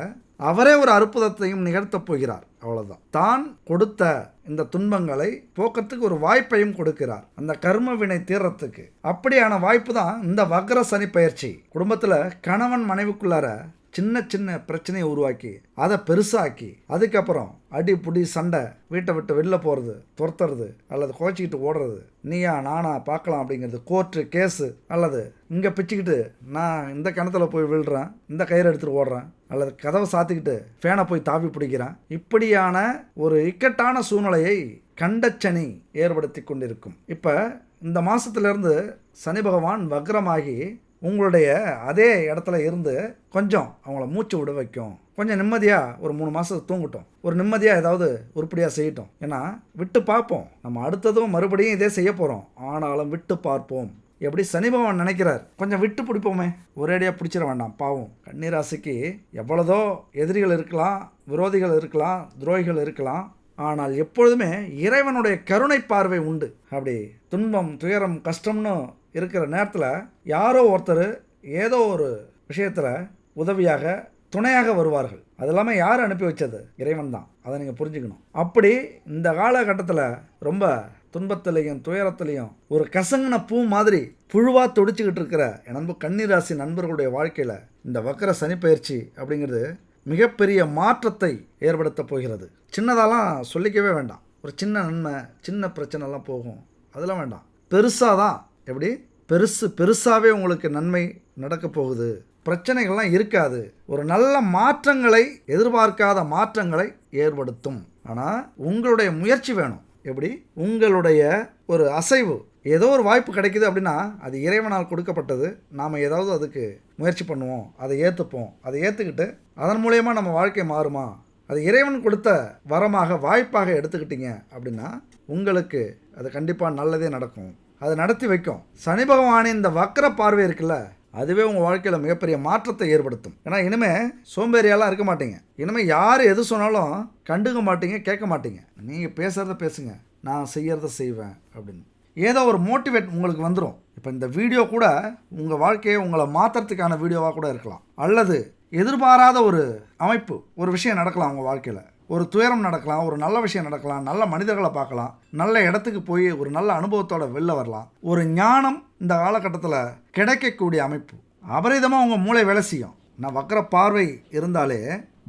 அவரே ஒரு அற்புதத்தையும் நிகழ்த்தப் போகிறார். அவ்வளவுதான். தான் கொடுத்த இந்த துன்பங்களை போக்கத்துக்கு ஒரு வாய்ப்பையும் கொடுக்கிறார், அந்த கர்ம வினை தீர்றதுக்கு. அப்படியான வாய்ப்பு தான் இந்த வக்ர சனி பயிற்சி. குடும்பத்துல கணவன் மனைவிக்குள்ளார சின்ன சின்ன பிரச்சனையை உருவாக்கி அதை பெருசாக்கி அதுக்கப்புறம் அடி புடி சண்டை, வீட்டை விட்டு வெளில போகிறது, துரத்துறது அல்லது குறைச்சிக்கிட்டு ஓடுறது, நீயா நானா பார்க்கலாம் அப்படிங்கிறது, கோர்ட்டு கேஸு, அல்லது இங்கே பிச்சுக்கிட்டு நான் இந்த கிணத்துல போய் விழுறேன், இந்த கயிறு எடுத்துகிட்டு ஓடுறேன், அல்லது கதவை சாத்திக்கிட்டு ஃபேனை போய் தாவி பிடிக்கிறேன். இப்படியான ஒரு இக்கட்டான சூழ்நிலையை கண்டச்சனி ஏற்படுத்தி கொண்டிருக்கும். இப்போ இந்த மாதத்துலேருந்து சனி பகவான் வக்ரமாகி உங்களுடைய அதே இடத்துல இருந்து கொஞ்சம் அவங்கள மூச்சு விட வைக்கும். கொஞ்சம் நிம்மதியாக ஒரு 3 மாதம் தூங்கட்டும், ஒரு நிம்மதியாக ஏதாவது உருப்படியாக செய்யட்டும். ஏன்னா விட்டு பார்ப்போம், நம்ம அடுத்ததும் மறுபடியும் இதே செய்ய போகிறோம், ஆனாலும் விட்டு பார்ப்போம். எப்படி சனி பகவான் நினைக்கிறார், கொஞ்சம் விட்டு பிடிப்போமே, ஒரேடியாக பிடிச்சிட வேண்டாம். பாவம் கன்னிராசிக்கு எவ்வளதோ எதிரிகள் இருக்கலாம், விரோதிகள் இருக்கலாம், துரோகிகள் இருக்கலாம், ஆனால் எப்பொழுதுமே இறைவனுடைய கருணை பார்வை உண்டு. அப்படி துன்பம் துயரம் கஷ்டம்னு இருக்கிற நேரத்தில் யாரோ ஒருத்தர் ஏதோ ஒரு விஷயத்தில் உதவியாக துணையாக வருவார்கள். அது இல்லாமல் யார் அனுப்பி வச்சது, இறைவன் தான். அதை நீங்கள் புரிஞ்சுக்கணும். அப்படி இந்த காலகட்டத்தில் ரொம்ப துன்பத்திலையும் துயரத்திலையும் ஒரு கசங்கின பூ மாதிரி புழுவாக துடிச்சுக்கிட்டு இருக்கிற என் அன்பு கன்னிராசி நண்பர்களுடைய வாழ்க்கையில் இந்த வக்ர சனி பயிற்சி அப்படிங்கிறது மிகப்பெரிய மாற்றத்தை ஏற்படுத்த போகிறது. சின்னதாலாம் சொல்லிக்கவே வேண்டாம். ஒரு சின்ன நன்மை, சின்ன பிரச்சனைலாம் போகும், அதெல்லாம் வேண்டாம். பெருசாக தான், எப்படி பெருசாகவே உங்களுக்கு நன்மை நடக்கப் போகுது. பிரச்சனைகள்லாம் இருக்காது. ஒரு நல்ல மாற்றங்களை, எதிர்பார்க்காத மாற்றங்களை ஏற்படுத்தும். ஆனால் உங்களுடைய முயற்சி வேணும். எப்படி? உங்களுடைய ஒரு அசைவு. ஏதோ ஒரு வாய்ப்பு கிடைக்குது அப்படின்னா அது இறைவனால் கொடுக்கப்பட்டது. நாம் ஏதாவது அதுக்கு முயற்சி பண்ணுவோம், அதை ஏற்றுப்போம். அதை ஏற்றுக்கிட்டு அதன் மூலயமா நம்ம வாழ்க்கை மாறுமா? அது இறைவன் கொடுத்த வரமாக, வாய்ப்பாக எடுத்துக்கிட்டீங்க அப்படின்னா உங்களுக்கு அது கண்டிப்பாக நல்லதே நடக்கும். அது நடத்தி வைக்கும். சனி பகவானின் இந்த வக்கர பார்வை இருக்குல்ல, அதுவே உங்கள் வாழ்க்கையில் மிகப்பெரிய மாற்றத்தை ஏற்படுத்தும். ஏன்னா இனிமேல் சோம்பேறியாலாம் இருக்க மாட்டீங்க. இனிமேல் யார் எது சொன்னாலும் கண்டுக்க மாட்டீங்க, கேட்க மாட்டீங்க. நீங்கள் பேசுகிறத பேசுங்க, நான் செய்கிறத செய்வேன் அப்படின்னு ஏதோ ஒரு மோட்டிவேட் உங்களுக்கு வந்துடும். இப்போ இந்த வீடியோ கூட உங்கள் வாழ்க்கையை உங்களை மாற்றுறதுக்கான வீடியோவாக கூட இருக்கலாம். அல்லது எதிர்பாராத ஒரு அமைப்பு, ஒரு விஷயம் நடக்கலாம் உங்கள் வாழ்க்கையில். ஒரு துயரம் நடக்கலாம், ஒரு நல்ல விஷயம் நடக்கலாம், நல்ல மனிதர்களை பார்க்கலாம், நல்ல இடத்துக்கு போய் ஒரு நல்ல அனுபவத்தோட வெளில வரலாம். ஒரு ஞானம் இந்த காலகட்டத்தில் கிடைக்கக்கூடிய அமைப்பு. அபரிதமாக உங்கள் மூளை வேலை செய்யும். நான் வக்கர பார்வை இருந்தாலே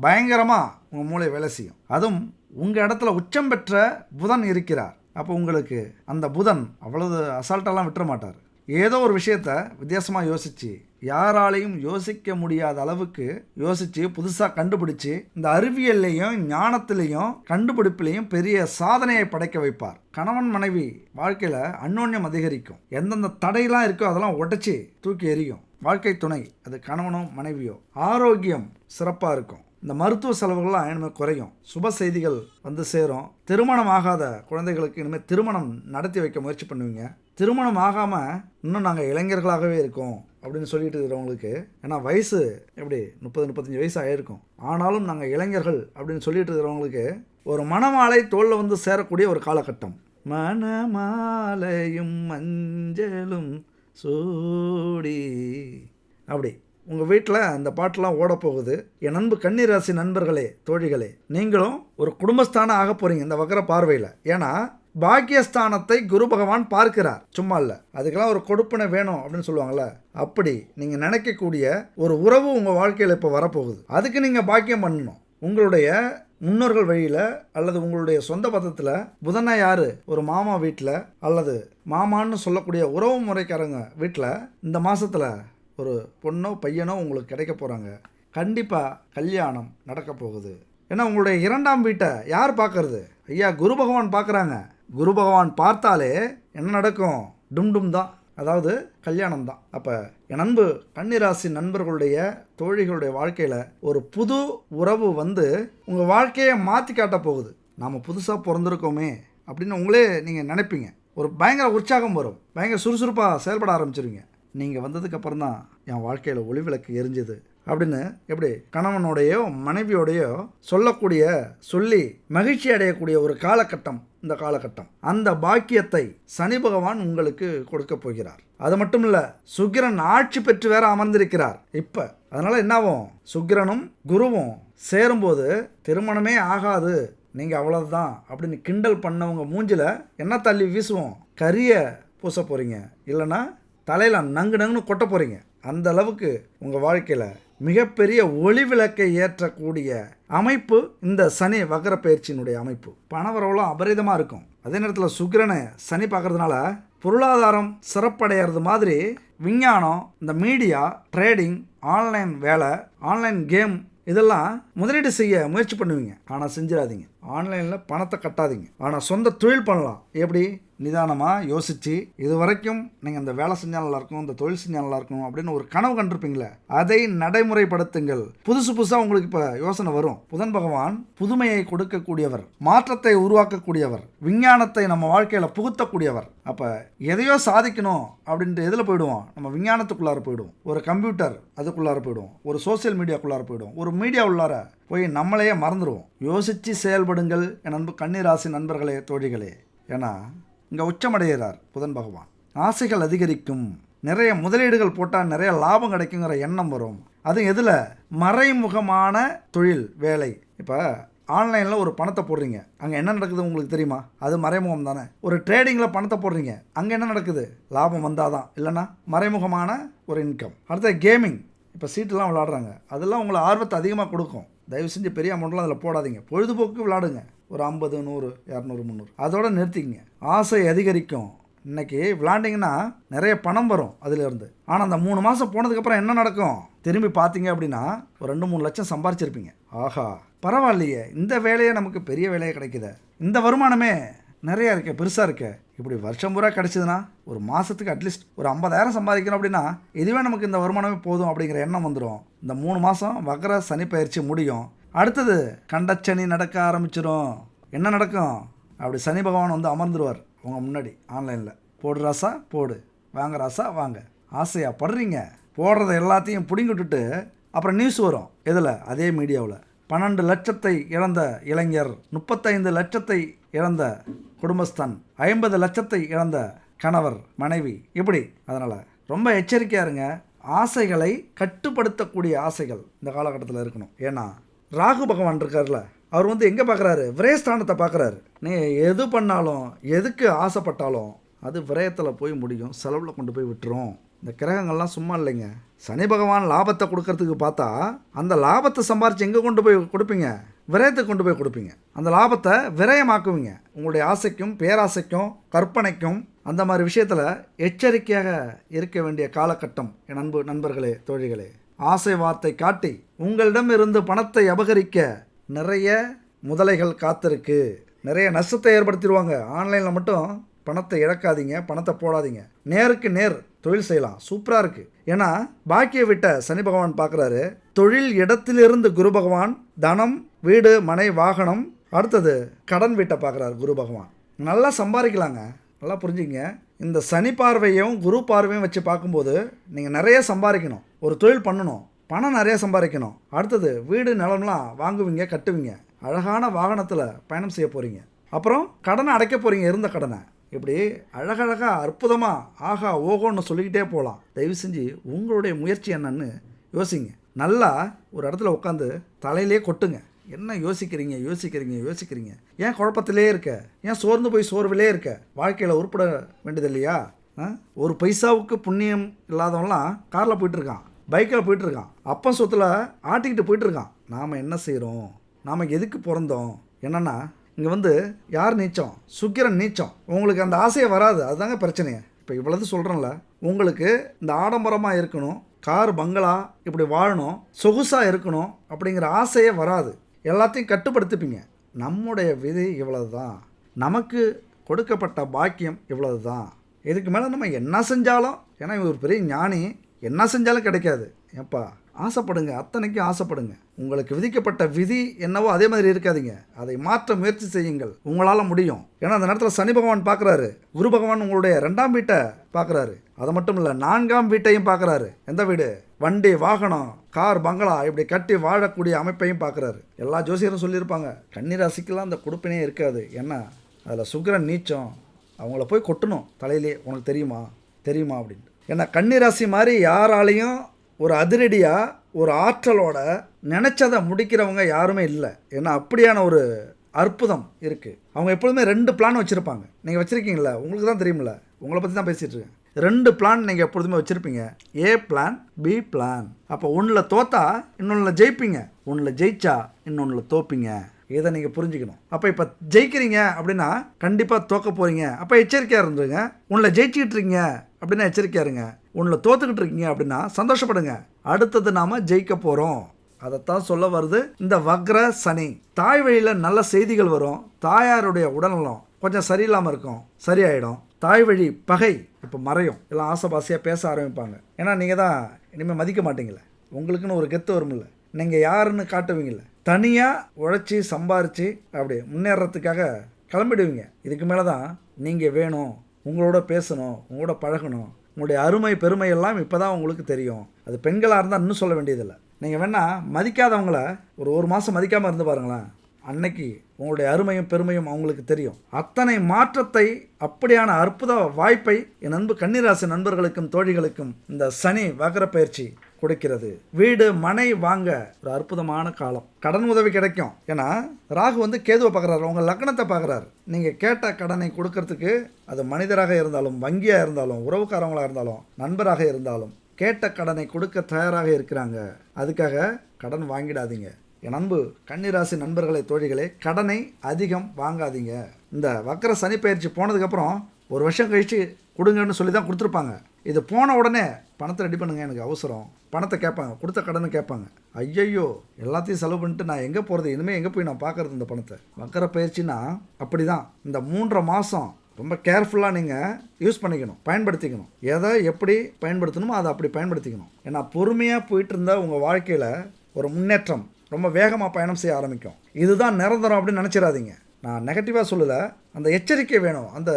பயங்கரமாக உங்கள் மூளை வேலை செய்யும். அதுவும் உங்கள் இடத்துல உச்சம் பெற்ற புதன் இருக்கிறார். அப்போ உங்களுக்கு அந்த புதன் அவ்வளவு அசால்ட்டெல்லாம் விட்டுற மாட்டார். ஏதோ ஒரு விஷயத்த வித்தியாசமாக யோசித்து, யாராலையும் யோசிக்க முடியாத அளவுக்கு யோசித்து புதுசாக கண்டுபிடிச்சி, இந்த அறிவியல்லையும் ஞானத்திலையும் கண்டுபிடிப்புலையும் பெரிய சாதனையை படைக்க வைப்பார். கணவன் மனைவி வாழ்க்கையில் அந்யோன்யம் அதிகரிக்கும். எந்தெந்த தடையெல்லாம் இருக்கோ அதெல்லாம் உடைச்சி தூக்கி எறியும். வாழ்க்கை துணை, அது கணவனோ மனைவியோ, ஆரோக்கியம் சிறப்பாக இருக்கும். இந்த மருத்துவ செலவுகள்லாம் இனிமேல் குறையும். சுப செய்திகள் வந்து சேரும். திருமணம் ஆகாத குழந்தைகளுக்கு இனிமேல் திருமணம் நடத்தி வைக்க முயற்சி பண்ணுவீங்க. திருமணம் ஆகாமல் இன்னும் நாங்கள் இளைஞர்களாகவே இருக்கோம் அப்படின்னு சொல்லிட்டு இருக்கிறவங்களுக்கு, ஏன்னா வயசு எப்படி 30-35 வயசு ஆகிருக்கும், ஆனாலும் நாங்கள் இளைஞர்கள் அப்படின்னு சொல்லிட்டு இருக்கிறவங்களுக்கு ஒரு மணமாலை தோளில் வந்து சேரக்கூடிய ஒரு காலகட்டம். மணமாலையும் மஞ்சளும் சூடி அப்படி உங்கள் வீட்டில் அந்த பாட்டெலாம் ஓடப்போகுது. என் அன்பு கன்னிராசி நண்பர்களே, தோழிகளே, நீங்களும் ஒரு குடும்பஸ்தானம் ஆக போகிறீங்க இந்த வக்கர பார்வையில். ஏன்னா பாக்கியஸ்தானத்தை குரு பகவான் பார்க்கிறார், சும்மா இல்லை. அதுக்கெல்லாம் ஒரு கொடுப்பினை வேணும் அப்படின்னு சொல்லுவாங்கள்ல, அப்படி நீங்கள் நினைக்கக்கூடிய ஒரு உறவு உங்கள் வாழ்க்கையில் இப்போ வரப்போகுது. அதுக்கு நீங்கள் பாக்கியம் பண்ணணும். உங்களுடைய முன்னோர்கள் வழியில் அல்லது உங்களுடைய சொந்த பதத்தில் புதனா யார், ஒரு மாமா வீட்டில் அல்லது மாமான்னு சொல்லக்கூடிய உறவு முறைக்காரங்க வீட்டில் இந்த மாதத்தில் ஒரு பொண்ணோ பையனோ உங்களுக்கு கிடைக்க போகிறாங்க. கண்டிப்பாக கல்யாணம் நடக்க போகுது. ஏன்னா உங்களுடைய 2ஆம் வீட்டை யார் பார்க்கறது? ஐயா குரு பகவான் பார்க்குறாங்க. குரு பகவான் பார்த்தாலே என்ன நடக்கும்? டும் தான், அதாவது கல்யாணம் தான். அப்போ என் அன்பு கன்னிராசி நண்பர்களுடைய, தோழிகளுடைய வாழ்க்கையில் ஒரு புது உறவு வந்து உங்கள் வாழ்க்கையை மாற்றி காட்ட போகுது. நாம் புதுசாக பிறந்திருக்கோமே அப்படின்னு உங்களே நீங்கள் நினைப்பீங்க. ஒரு பயங்கர உற்சாகம் வரும், பயங்கர சுறுசுறுப்பாக செயல்பட ஆரம்பிச்சிருவீங்க. நீங்கள் வந்ததுக்கப்புறம் தான் என் வாழ்க்கையில் ஒளி விளக்கு எரிஞ்சுது அப்படின்னு எப்படி கணவனோடையோ மனைவியோடையோ சொல்லி மகிழ்ச்சி அடையக்கூடிய ஒரு காலகட்டம் இந்த காலகட்டம். அந்த பாக்கியத்தை சனி பகவான் உங்களுக்கு கொடுக்க போகிறார். அது மட்டும் இல்லை, சுக்கிரன் ஆட்சி பெற்று வேற அமர்ந்திருக்கிறார் இப்போ. அதனால் என்னாகும்? சுக்கிரனும் குருவும் சேரும்போது திருமணமே ஆகாது, நீங்கள் அவ்வளவுதான் அப்படின்னு கிண்டல் பண்ணவங்க மூஞ்சில் என்ன தள்ளி வீசுவோம்? கரிய பூச போகிறீங்க, இல்லைன்னா தலையில் நங்குன்னு கொட்ட போகிறீங்க. அந்த அளவுக்கு உங்கள் வாழ்க்கையில் மிகப்பெரிய ஒளி விளக்கை ஏற்றக்கூடிய அமைப்பு இந்த சனி வக்கர பயிற்சியினுடைய அமைப்பு. பணவரவெல்லாம் அபரிதமாக இருக்கும். அதே நேரத்தில் சுக்கிரனை சனி பார்க்கறதுனால பொருளாதாரம் சிறப்படைகிறது மாதிரி விஞ்ஞானம், இந்த மீடியா, ட்ரேடிங், ஆன்லைன் வேலை, ஆன்லைன் கேம் இதெல்லாம் முதலீடு செய்ய முயற்சி பண்ணுவீங்க. ஆனால் செஞ்சிடாதீங்க. ஆன்லைனில் பணத்தை கட்டாதீங்க. ஆனால் சொந்த தொழில் பண்ணலாம். எப்படி? நிதானமாக யோசித்து, இது வரைக்கும் நீங்கள் இந்த வேலை செஞ்சால் நல்லாயிருக்கும், இந்த தொழில் செஞ்சால் நல்லாயிருக்கும் அப்படின்னு ஒரு கனவு கண்டிருப்பீங்களே, அதை நடைமுறைப்படுத்துங்கள். புதுசாக உங்களுக்கு இப்போ யோசனை வரும். புதன் பகவான் புதுமையை கொடுக்கக்கூடியவர், மாற்றத்தை உருவாக்கக்கூடியவர், விஞ்ஞானத்தை நம்ம வாழ்க்கையில் புகுத்தக்கூடியவர். அப்போ எதையோ சாதிக்கணும் அப்படின்ட்டு எதில் போயிடுவோம்? நம்ம விஞ்ஞானத்துக்குள்ளார போயிடுவோம். ஒரு கம்ப்யூட்டர் அதுக்குள்ளார போயிடுவோம். ஒரு சோசியல் மீடியாக்குள்ளார போயிடுவோம். ஒரு மீடியா உள்ளார போய் நம்மளையே மறந்துடுவோம். யோசித்து செயல்படுங்கள் என் அன்பு கன்னிராசி நண்பர்களே, தோழிகளே. ஏன்னா இங்கே உச்சமடைகிறார் புதன் பகவான். ஆசைகள் அதிகரிக்கும். நிறைய முதலீடுகள் போட்டால் நிறைய லாபம் கிடைக்குங்கிற எண்ணம் வரும். அது எதில்? மறைமுகமான தொழில் வேலை. இப்போ ஆன்லைனில் ஒரு பணத்தை போடுறீங்க, அங்கே என்ன நடக்குது உங்களுக்கு தெரியுமா? அது மறைமுகம் தானே. ஒரு ட்ரேடிங்கில் பணத்தை போடுறீங்க, அங்கே என்ன நடக்குது? லாபம் வந்தால் தான், இல்லைன்னா மறைமுகமான ஒரு இன்கம். அடுத்த கேமிங், இப்போ சீட்டெலாம் விளாடுறாங்க, அதெல்லாம் உங்களை ஆர்வத்தை அதிகமாக கொடுக்கும். தயவு செஞ்சு பெரிய அமௌண்ட்லாம் அதில் போடாதீங்க. பொழுதுபோக்கு விளாடுங்க, ஒரு 50, 100, 200, 300 அதோட நிறுத்திங்க. ஆசை அதிகரிக்கும். இன்னைக்கு விளாண்டிங்கன்னா நிறைய பணம் வரும் அதிலிருந்து. ஆனால் அந்த 3 மாதம் போனதுக்கப்புறம் என்ன நடக்கும் திரும்பி பார்த்தீங்க அப்படின்னா ஒரு 2-3 லட்சம் சம்பாரிச்சிருப்பீங்க. ஆஹா பரவாயில்லையே, இந்த வேலையே நமக்கு பெரிய வேலையே கிடைக்குது, இந்த வருமானமே நிறையா இருக்கே, பெருசாக இருக்கே, இப்படி வருஷம் பூரா கிடச்சிதுன்னா ஒரு மாதத்துக்கு அட்லீஸ்ட் ஒரு 50,000 சம்பாதிக்கணும் அப்படின்னா இதுவே நமக்கு இந்த வருமானமே போதும் அப்படிங்கிற எண்ணம் வந்துடும். இந்த 3 மாதம் வக்ர சனி பயிற்சி முடியும். அடுத்தது கண்டச்சனி நடக்க ஆரம்பிச்சிடும். என்ன நடக்கும், அப்படி சனி பகவான் வந்து அமர்ந்துருவார் உங்கள் முன்னாடி ஆன்லைனில். போடு ராசா போடு, வாங்க ராசா வாங்க, ஆசையாக படுறீங்க, போடுறத எல்லாத்தையும் பிடிங்கி விட்டுட்டு அப்புறம் நியூஸ் வரும். இதில் அதே மீடியாவில் 12 லட்சத்தை இழந்த இளைஞர், 35 லட்சத்தை இழந்த குடும்பஸ்தான், 50 லட்சத்தை இழந்த கணவர் மனைவி, இப்படி. அதனால் ரொம்ப எச்சரிக்கையாக இருங்க. ஆசைகளை கட்டுப்படுத்தக்கூடிய ஆசைகள் இந்த காலகட்டத்தில் இருக்கணும். ஏன்னா ராகு பகவான் இருக்கார்ல, அவர் வந்து எங்கே பார்க்குறாரு, விரயஸ்தானத்தை பார்க்குறாரு. நீங்கள் எது பண்ணாலும் எதுக்கு ஆசைப்பட்டாலும் அது விரயத்தில் போய் முடியும், செலவில் கொண்டு போய் விட்டுரும். இந்த கிரகங்கள்லாம் சும்மா இல்லைங்க. சனி பகவான் லாபத்தை கொடுக்கறதுக்கு பார்த்தா அந்த லாபத்தை சம்பாரித்து எங்கே கொண்டு போய் கொடுப்பீங்க, விரயத்துக்கு கொண்டு போய் கொடுப்பீங்க. அந்த லாபத்தை விரயமாக்குவீங்க. உங்களுடைய ஆசைக்கும் பேராசைக்கும் கற்பனைக்கும் அந்த மாதிரி விஷயத்தில் எச்சரிக்கையாக இருக்க வேண்டிய காலகட்டம் என் நண்பர்களே தோழிகளே. ஆசை வார்த்தை காட்டி உங்களிடம் இருந்து பணத்தை அபகரிக்க நிறைய முதலைகள் காத்திருக்கு. நிறைய நஷ்டத்தை ஏற்படுத்திடுவாங்க. ஆன்லைனில் மட்டும் பணத்தை இழக்காதீங்க, பணத்தை போடாதீங்க. நேருக்கு நேர் தொழில் செய்யலாம், சூப்பராக இருக்குது. ஏன்னா பாக்கிய விட்ட சனி பகவான் பார்க்குறாரு. தொழில் இடத்திலிருந்து குரு பகவான், தனம் வீடு மனை வாகனம், அடுத்தது கடன் வீட்டை பார்க்குறாரு குரு பகவான். நல்லா சம்பாதிக்கலாங்க. நல்லா புரிஞ்சுங்க. இந்த சனி பார்வையும் குரு பார்வையும் வச்சு பார்க்கும்போது நீங்கள் நிறைய சம்பாதிக்கணும், ஒரு தொழில் பண்ணணும், பணம் நிறைய சம்பாதிக்கணும். அடுத்தது வீடு நிலம்லாம் வாங்குவீங்க, கட்டுவீங்க, அழகான வாகனத்தில் பயணம் செய்ய போகிறீங்க, அப்புறம் கடனை அடைக்க போகிறீங்க, இருந்த கடனை. இப்படி அழகழகாக அற்புதமாக ஆஹா ஓகோன்னு சொல்லிக்கிட்டே போகலாம். தயவு செஞ்சு உங்களுடைய முயற்சி என்னன்னு யோசிங்க. நல்லா ஒரு இடத்துல உட்காந்து தலையிலே கொட்டுங்க. என்ன யோசிக்கிறீங்க யோசிக்கிறீங்க யோசிக்கிறீங்க, ஏன் குழப்பத்திலே இருக்க, ஏன் சோர்ந்து போய் சோர்விலே இருக்க, வாழ்க்கையில் உருப்பட வேண்டியது இல்லையா? ஒரு பைசாவுக்கு புண்ணியம் இல்லாதவன்லாம் காரில் போயிட்டுருக்கான், பைக்கில் போயிட்டுருக்கான், அப்பன் சொத்தில் ஆட்டிக்கிட்டு போயிட்டுருக்கான். நாம் என்ன செய்கிறோம், நாம் எதுக்கு பிறந்தோம்? என்னென்னா இங்கே வந்து யார் நீச்சம், சுக்கிரன் நீச்சம். உங்களுக்கு அந்த ஆசையை வராது, அதுதாங்க பிரச்சனையே. இப்போ இவ்வளவு சொல்கிறேன்ல, உங்களுக்கு இந்த ஆடம்பரமாக இருக்கணும், கார் பங்களா இப்படி வாழணும், சொகுசாக இருக்கணும் அப்படிங்கிற ஆசையே வராது. எல்லாத்தையும் கட்டுப்படுத்திப்பீங்க. நம்முடைய விதி இவ்வளவு தான், நமக்கு கொடுக்கப்பட்ட பாக்கியம் இவ்வளவு தான். இதுக்கு மேலே நம்ம என்ன செஞ்சாலும், ஏன்னா இவர் பெரிய ஞானி, என்ன செஞ்சாலும் கிடைக்காது. ஏப்பா ஆசைப்படுங்க, அத்தனைக்கும் ஆசைப்படுங்க. உங்களுக்கு விதிக்கப்பட்ட விதி என்னவோ அதே மாதிரி இருக்காதீங்க, அதை மாற்ற முயற்சி செய்யுங்கள், உங்களால் முடியும். ஏன்னா அந்த நேரத்தில் சனி பகவான் பார்க்குறாரு, குரு பகவான் உங்களுடைய 2ஆம் வீட்டை பார்க்குறாரு, அது மட்டும் இல்லை 4ஆம் வீட்டையும் பார்க்குறாரு. எந்த வீடு, வண்டி வாகனம் கார் பங்களா இப்படி கட்டி வாழக்கூடிய அமைப்பையும் பார்க்குறாரு. எல்லா ஜோசியரும் சொல்லியிருப்பாங்க, கன்னிராசிக்கெல்லாம் அந்த கொடுப்பினே இருக்காது, ஏன்னா அதில் சுக்கிரன் நீச்சம். அவங்கள போய் கொட்டணும் தலையிலே, உனக்கு தெரியுமா தெரியுமா அப்படின்ட்டு. ஏன்னா கன்னிராசி மாதிரி யாராலையும் ஒரு அதிரடியாக ஒரு ஆற்றலோட நினச்சதை முடிக்கிறவங்க யாருமே இல்லை. ஏன்னா அப்படியான ஒரு அற்புதம் இருக்குது. அவங்க எப்பொழுதுமே 2 பிளான் வச்சுருப்பாங்க. நீங்கள் வச்சுருக்கீங்களா, உங்களுக்கு தான் தெரியுமில்ல, உங்களை பற்றி தான் பேசிகிட்டு இருக்கேன். 2 பிளான் நீங்கள் எப்பொழுதுமே வச்சுருப்பீங்க, ஏ பிளான் பி பிளான். அப்போ ஒன்றில் தோத்தா இன்னொன்றில் ஜெயிப்பீங்க, ஒன்றில் ஜெயிச்சா இன்னொன்றில் தோப்பீங்க. இதை நீங்கள் புரிஞ்சுக்கணும். அப்போ இப்போ ஜெயிக்கிறீங்க அப்படின்னா கண்டிப்பாக தோக்க போகிறீங்க, அப்போ எச்சரிக்கையாக இருந்துருங்க. ஒன்றில் ஜெயிச்சுக்கிட்டு இருக்கீங்க அப்படின்னா எச்சரிக்கையாக இருங்க. ஒன்றில் தோத்துக்கிட்டு இருக்கீங்க அப்படின்னா சந்தோஷப்படுங்க, அடுத்தது நாம் ஜெயிக்க போகிறோம். அதைத்தான் சொல்ல வருது இந்த வக்ர சனி. தாய் வழியில் நல்ல செய்திகள் வரும், தாயாருடைய உடல்நலம் கொஞ்சம் சரியில்லாமல் இருக்கும், சரியாயிடும். தாய் வழி பகை இப்போ மறையும், எல்லாம் ஆசைபாசையாக பேச ஆரம்பிப்பாங்க. ஏன்னா நீங்கள் தான் இனிமேல் மதிக்க மாட்டீங்களே, உங்களுக்குன்னு ஒரு கெத்து வரும்ல, நீங்கள் யாருன்னு காட்டுவீங்கள, தனியாக உழைச்சி சம்பாரித்து அப்படி முன்னேறத்துக்காக கிளம்பிடுவீங்க. இதுக்கு மேலே தான் நீங்கள் வேணும், உங்களோட பேசணும், உங்களோட பழகணும், உங்களுடைய அருமை பெருமை எல்லாம் இப்போ தான் உங்களுக்கு தெரியும். அது பெண்களாக இருந்தால் இன்னும் சொல்ல வேண்டியதில்லை. நீங்கள் வேணால் மதிக்காதவங்கள ஒரு மாதம் மதிக்காமல் இருந்து பாருங்களேன், அன்னைக்கு உங்களுடைய அருமையும் பெருமையும் அவங்களுக்கு தெரியும். அத்தனை மாற்றத்தை, அப்படியான அற்புத வாய்ப்பை என் அன்பு கன்னிராசி நண்பர்களுக்கும் தோழிகளுக்கும் இந்த சனி வக்ர பயிற்சி கொடுக்கிறது. வீடு மனை வாங்க ஒரு அற்புதமான காலம், கடன் உதவி கிடைக்கும். ஏன்னா ராகு வந்து கேதுவை பார்க்குறாரு, உங்கள் லக்னத்தை பார்க்குறாரு. நீங்கள் கேட்ட கடனை கொடுக்கறதுக்கு அது மனிதராக இருந்தாலும், வங்கியாக இருந்தாலும், உறவுக்காரவங்களாக இருந்தாலும், நண்பராக இருந்தாலும் கேட்ட கடனை கொடுக்க தயாராக இருக்கிறாங்க. அதுக்காக கடன் வாங்கிடாதீங்க. என் அன்பு கன்னிராசி நண்பர்களை தோழிகளே, கடனை அதிகம் வாங்காதீங்க. இந்த வக்ர சனி பயிற்சி போனதுக்கப்புறம் ஒரு வருஷம் கழித்து கொடுங்கன்னு சொல்லி தான் கொடுத்துருப்பாங்க. இது போன உடனே பணத்தை ரெடி பண்ணுங்க, எனக்கு அவசரம், பணத்தை கேட்பாங்க, கொடுத்த கடனை கேட்பாங்க. ஐயையோ எல்லாத்தையும் செலவு பண்ணிட்டு நான் எங்கே போகிறது, இனிமேல் எங்கே போய் நான் பார்க்குறது இந்த பணத்தை? வக்கர பயிற்சினா அப்படி தான். இந்த 3.5 மாதம் ரொம்ப கேர்ஃபுல்லாக நீங்கள் யூஸ் பண்ணிக்கணும், பயன்படுத்திக்கணும். எதை எப்படி பயன்படுத்தணுமோ அதை அப்படி பயன்படுத்திக்கணும். ஏன்னா பொறுமையாக போயிட்டு இருந்தால் உங்கள் வாழ்க்கையில் ஒரு முன்னேற்றம் ரொம்ப வேகமாக பயணம் செய்ய ஆரம்பிக்கும். இதுதான் நிரந்தரம் அப்படின்னு நினச்சிடாதீங்க. நான் நெகட்டிவாக சொல்லலை, அந்த எச்சரிக்கை வேணும், அந்த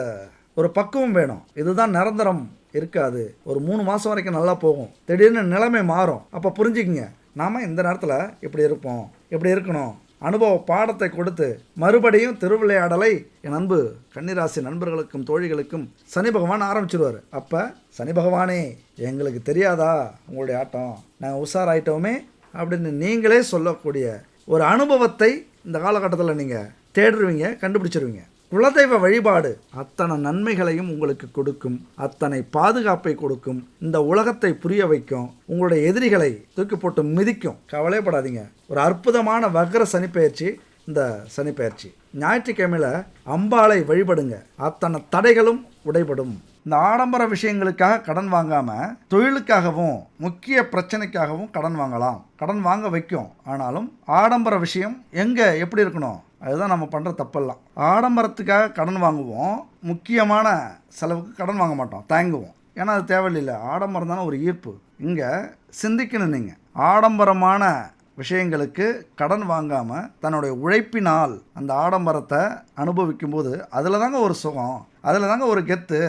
ஒரு பக்குவம் வேணும். இதுதான் நிரந்தரம் இருக்காது. ஒரு 3 மாதம் வரைக்கும் நல்லா போகும், திடீர்னு நிலைமை மாறும். அப்போ புரிஞ்சுக்கிங்க, நாம் இந்த நேரத்தில் இப்படி இருப்போம், இப்படி இருக்கணும். அனுபவ பாடத்தை கொடுத்து மறுபடியும் திருவிளையாடலை என் அன்பு கன்னிராசி நண்பர்களுக்கும் தோழிகளுக்கும் சனி பகவான் ஆரம்பிச்சிருவார். அப்போ சனி பகவானே எங்களுக்கு தெரியாதா உங்களுடைய ஆட்டம், நாங்கள் உஷாராயிட்டோமே அப்படின்னு நீங்களே சொல்லக்கூடிய ஒரு அனுபவத்தை இந்த காலகட்டத்தில் நீங்கள் தேடுருவீங்க, கண்டுபிடிச்சிருவீங்க. குலதெய்வ வழிபாடு அத்தனை நன்மைகளையும் உங்களுக்கு கொடுக்கும், அத்தனை பாதுகாப்பை கொடுக்கும், இந்த உலகத்தை புரிய வைக்கும், உங்களுடைய எதிரிகளை தூக்கி போட்டு மிதிக்கும். கவலைப்படாதீங்க. ஒரு அற்புதமான வக்ர சனிப்பெயர்ச்சி இந்த சனிப்பெயர்ச்சி. ஞாயிற்றுக்கிழமையில் அம்பாளை வழிபடுங்க, அத்தனை தடைகளும் உடைபடும். இந்த ஆடம்பர விஷயங்களுக்காக கடன் வாங்காமல் தொழிலுக்காகவும் முக்கிய பிரச்சனைக்காகவும் கடன் வாங்கலாம். கடன் வாங்க வைக்கும். ஆனாலும் ஆடம்பர விஷயம் எங்கே எப்படி இருக்கணும், அதுதான் நம்ம பண்ணுற தப்பெல்லாம். ஆடம்பரத்துக்காக கடன் வாங்குவோம், முக்கியமான செலவுக்கு கடன் வாங்க மாட்டோம், தயங்குவோம். ஏன்னா அது தேவையில்லை. ஆடம்பரம் தானே ஒரு ஈர்ப்பு. இங்கே சிந்திக்கணும். நீங்கள் ஆடம்பரமான விஷயங்களுக்கு கடன் வாங்காமல் தன்னுடைய உழைப்பினால் அந்த ஆடம்பரத்தை அனுபவிக்கும் போது அதில் தாங்க ஒரு சுகம், அதில் தாங்க ஒரு கெத்து.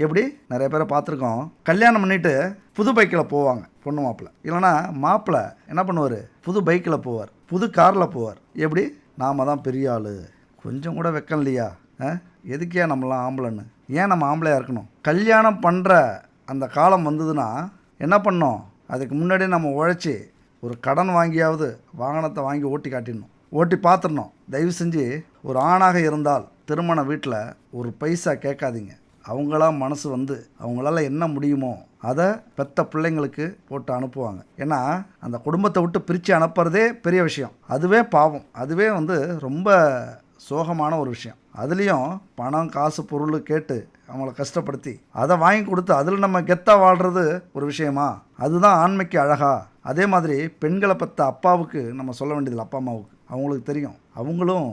எப்படி நிறைய பேரை பார்த்துருக்கோம், கல்யாணம் பண்ணிவிட்டு புது பைக்கில் போவாங்க பொண்ணு மாப்பிள்ளை. இல்லைனா மாப்பிள்ளை என்ன பண்ணுவார், புது பைக்கில் போவார், புது காரில் போவார். எப்படி நாம் தான் பெரிய ஆள், கொஞ்சம் கூட வெக்கம் இல்லையா? எதுக்கே நம்மளாம் ஆம்பளைன்னு? ஏன் நம்ம ஆம்பளையாக இருக்கணும்? கல்யாணம் பண்ணுற அந்த காலம் வந்ததுன்னா என்ன பண்ணோம், அதுக்கு முன்னாடியே நம்ம உழைச்சி ஒரு கடன் வாங்கியாவது வாகனத்தை வாங்கி ஓட்டி காட்டிடணும், ஓட்டி பார்த்துடணும். தயவு செஞ்சு ஒரு ஆணாக இருந்தால் திருமண வீட்டில் ஒரு பைசா கேட்காதீங்க. அவங்களா மனசு வந்து அவங்களால என்ன முடியுமோ அதை பெத்த பிள்ளைங்களுக்கு போட்டு அனுப்புவாங்க. ஏன்னா அந்த குடும்பத்தை விட்டு பிரித்து அனுப்புறதே பெரிய விஷயம், அதுவே பாவம், அதுவே வந்து ரொம்ப சோகமான ஒரு விஷயம். அதுலேயும் பணம் காசு பொருள் கேட்டு அவங்கள கஷ்டப்படுத்தி அதை வாங்கி கொடுத்து அதில் நம்ம கெத்தாக வாழ்கிறது ஒரு விஷயமா? அதுதான் ஆண்மைக்கு அழகா? அதே மாதிரி பெண்களை பற்ற அப்பாவுக்கு நம்ம சொல்ல வேண்டியதில்லை, அப்பா அம்மாவுக்கு அவங்களுக்கு தெரியும், அவங்களும்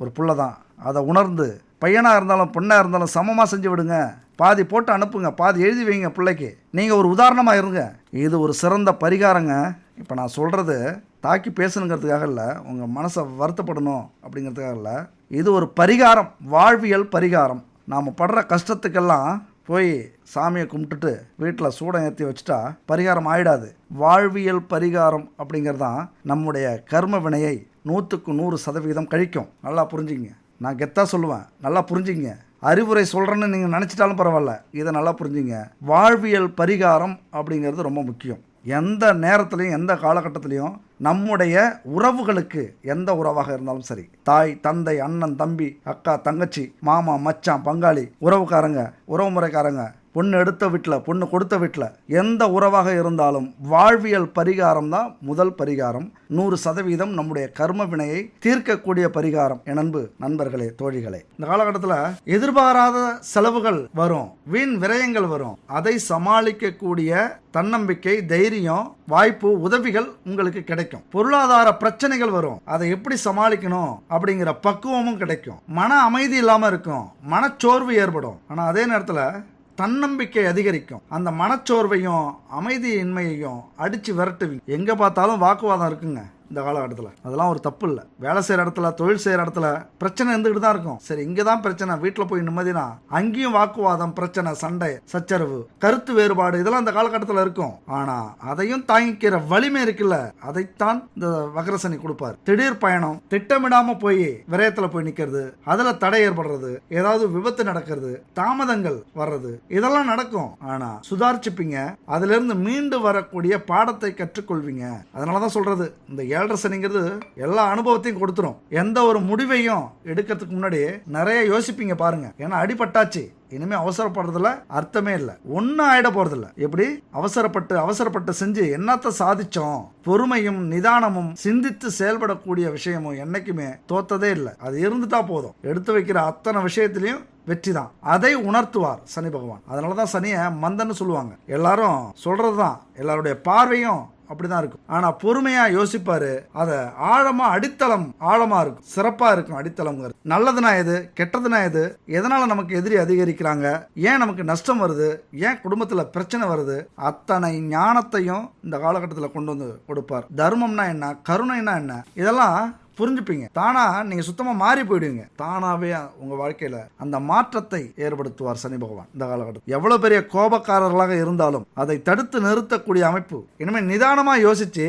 ஒரு புள்ள தான். அதை உணர்ந்து பையனாக இருந்தாலும் பொண்ணாக இருந்தாலும் சமமாக செஞ்சு விடுங்க. பாதி போட்டு அனுப்புங்க, பாதி எழுதி வைங்க பிள்ளைக்கு. நீங்கள் ஒரு உதாரணமாக இருங்க. இது ஒரு சிறந்த பரிகாரங்க. இப்போ நான் சொல்கிறது தாக்கி பேசணுங்கிறதுக்காக இல்லை, உங்கள் மனசை வருத்தப்படணும் அப்படிங்கிறதுக்காக இல்லை. இது ஒரு பரிகாரம், வாழ்வியல் பரிகாரம். நாம் படுற கஷ்டத்துக்கெல்லாம் போய் சாமியை கும்பிட்டுட்டு வீட்டில் சூடம் ஏற்றி வச்சுட்டா பரிகாரம் ஆகிடாது. வாழ்வியல் பரிகாரம் அப்படிங்கிறதான் நம்முடைய கர்ம வினையை 100க்கு 100% கழிக்கும். நல்லா புரிஞ்சுங்க. நான் கெத்தாக சொல்லுவேன், நல்லா புரிஞ்சுங்க. அறிவுரை சொல்கிறேன்னு நீங்கள் நினச்சிட்டாலும் பரவாயில்ல, இதை நல்லா புரிஞ்சுங்க. வாழ்வியல் பரிகாரம் அப்படிங்கிறது ரொம்ப முக்கியம். எந்த நேரத்துலையும் எந்த காலகட்டத்திலையும் நம்முடைய உறவுகளுக்கு, எந்த உறவாக இருந்தாலும் சரி, தாய் தந்தை அண்ணன் தம்பி அக்கா தங்கச்சி மாமா மச்சான் பங்காளி உறவுக்காரங்க உறவுமுறைக்காரங்க பொண்ணு எடுத்த வீட்டில் பொண்ணு கொடுத்த வீட்டில் எந்த உறவாக இருந்தாலும் வாழ்வியல் பரிகாரம் தான் முதல் பரிகாரம். 100% நம்முடைய கர்ம வினையை தீர்க்கக்கூடிய பரிகாரம். என் அன்பு நண்பர்களே தோழிகளே, இந்த காலகட்டத்தில் எதிர்பாராத செலவுகள் வரும், வீண் விரயங்கள் வரும். அதை சமாளிக்கக்கூடிய தன்னம்பிக்கை, தைரியம், வாய்ப்பு, உதவிகள் உங்களுக்கு கிடைக்கும். பொருளாதார பிரச்சனைகள் வரும், அதை எப்படி சமாளிக்கணும் அப்படிங்கிற பக்குவமும் கிடைக்கும். மன அமைதி இல்லாமல் இருக்கும், மனச்சோர்வு ஏற்படும். ஆனால் அதே நேரத்தில் தன்னம்பிக்கை அதிகரிக்கும். அந்த மனச்சோர்வையும் அமைதியின்மையையும் அடித்து விரட்டுவீங்க. எங்கே பார்த்தாலும் வாக்குவாதம் இருக்குங்க இந்த காலகட்டத்தில். அதெல்லாம் ஒரு தப்பு இல்லை. வேலை செய்கிற இடத்துல, தொழில் செய்கிற இடத்துல பிரச்சனை இருந்துக்கிட்டு தான் இருக்கும். சரி, இங்கே தான் பிரச்சனை, வீட்டில் போய் நிம்மதினா அங்கேயும் வாக்குவாதம், பிரச்சனை, சண்டை, சச்சரவு, கருத்து வேறுபாடு, இதெல்லாம் இந்த காலகட்டத்தில் இருக்கும். ஆனால் அதையும் தாங்கிக்கிற வலிமை இருக்குல்ல, அதைத்தான் இந்த வக்ரசனி கொடுப்பார். திடீர் பயணம், திட்டமிடாமல் போய் விரயத்தில் போய் நிற்கிறது, அதில் தடை ஏற்படுறது, ஏதாவது விபத்து நடக்கிறது, தாமதங்கள் வர்றது, இதெல்லாம் நடக்கும். ஆனால் சுதாரிச்சுப்பீங்க, அதிலிருந்து மீண்டு வரக்கூடிய பாடத்தை கற்றுக்கொள்வீங்க. அதனால தான் சொல்கிறது, இந்த 7.5 சனிங்கிறது எல்லா அனுபவத்தையும் கொடுத்துரும். எந்த ஒரு முடிவையும் எடுக்கிறதுக்கு முன்னாடி நிறைய யோசிப்பீங்க பாருங்க. ஏன்னா அடிபட்டாச்சு, இனிமே அவசரப்படுறதுல அர்த்தமே இல்லை, ஒன்னும் ஆயிட போறதில்ல. எப்படி அவசரப்பட்டு செஞ்சு என்னத்த சாதிச்சோம்? பொறுமையும் நிதானமும் சிந்தித்து செயல்படக்கூடிய விஷயமும் என்னைக்குமே தோத்ததே இல்லை. அது இருந்துட்டா போதும். எடுத்து வைக்கிற அத்தனை விஷயத்திலையும் வெற்றி தான். அதை உணர்த்துவார் சனி பகவான். அதனால தான் சனியை மந்தன்னு சொல்லுவாங்க. எல்லாரும் சொல்றது தான், எல்லாருடைய பார்வையும் அப்படிதான் இருக்கும். ஆனா பொறுமையா யோசிப்பாரு. அதை ஆழமா, அடித்தளம் ஆழமா இருக்கும், சிறப்பா இருக்கும். அடித்தளம்ங்கிறது நல்லதுனா எது, கெட்டதுனா எது, எதனால நமக்கு எதிரி அதிகரிக்கிறாங்க, ஏன் நமக்கு நஷ்டம் வருது, ஏன் குடும்பத்துல பிரச்சனை வருது, அத்தனை ஞானத்தையும் இந்த காலகட்டத்தில் கொண்டு வந்து கொடுப்பார். தர்மம்னா என்ன, கருணைனா என்ன, இதெல்லாம் புரிஞ்சுப்பீங்க. தானா நீங்க சுத்தமா மாறி போயிடுவீங்க. தானாவே உங்க வாழ்க்கையில அந்த மாற்றத்தை ஏற்படுத்துவார் சனி பகவான் இந்த காலகட்டம். எவ்வளவு பெரிய கோபக்காரர்களாக இருந்தாலும் அதை தடுத்து நிறுத்தக்கூடிய அமைப்பு. இனிமே நிதானமா யோசிச்சு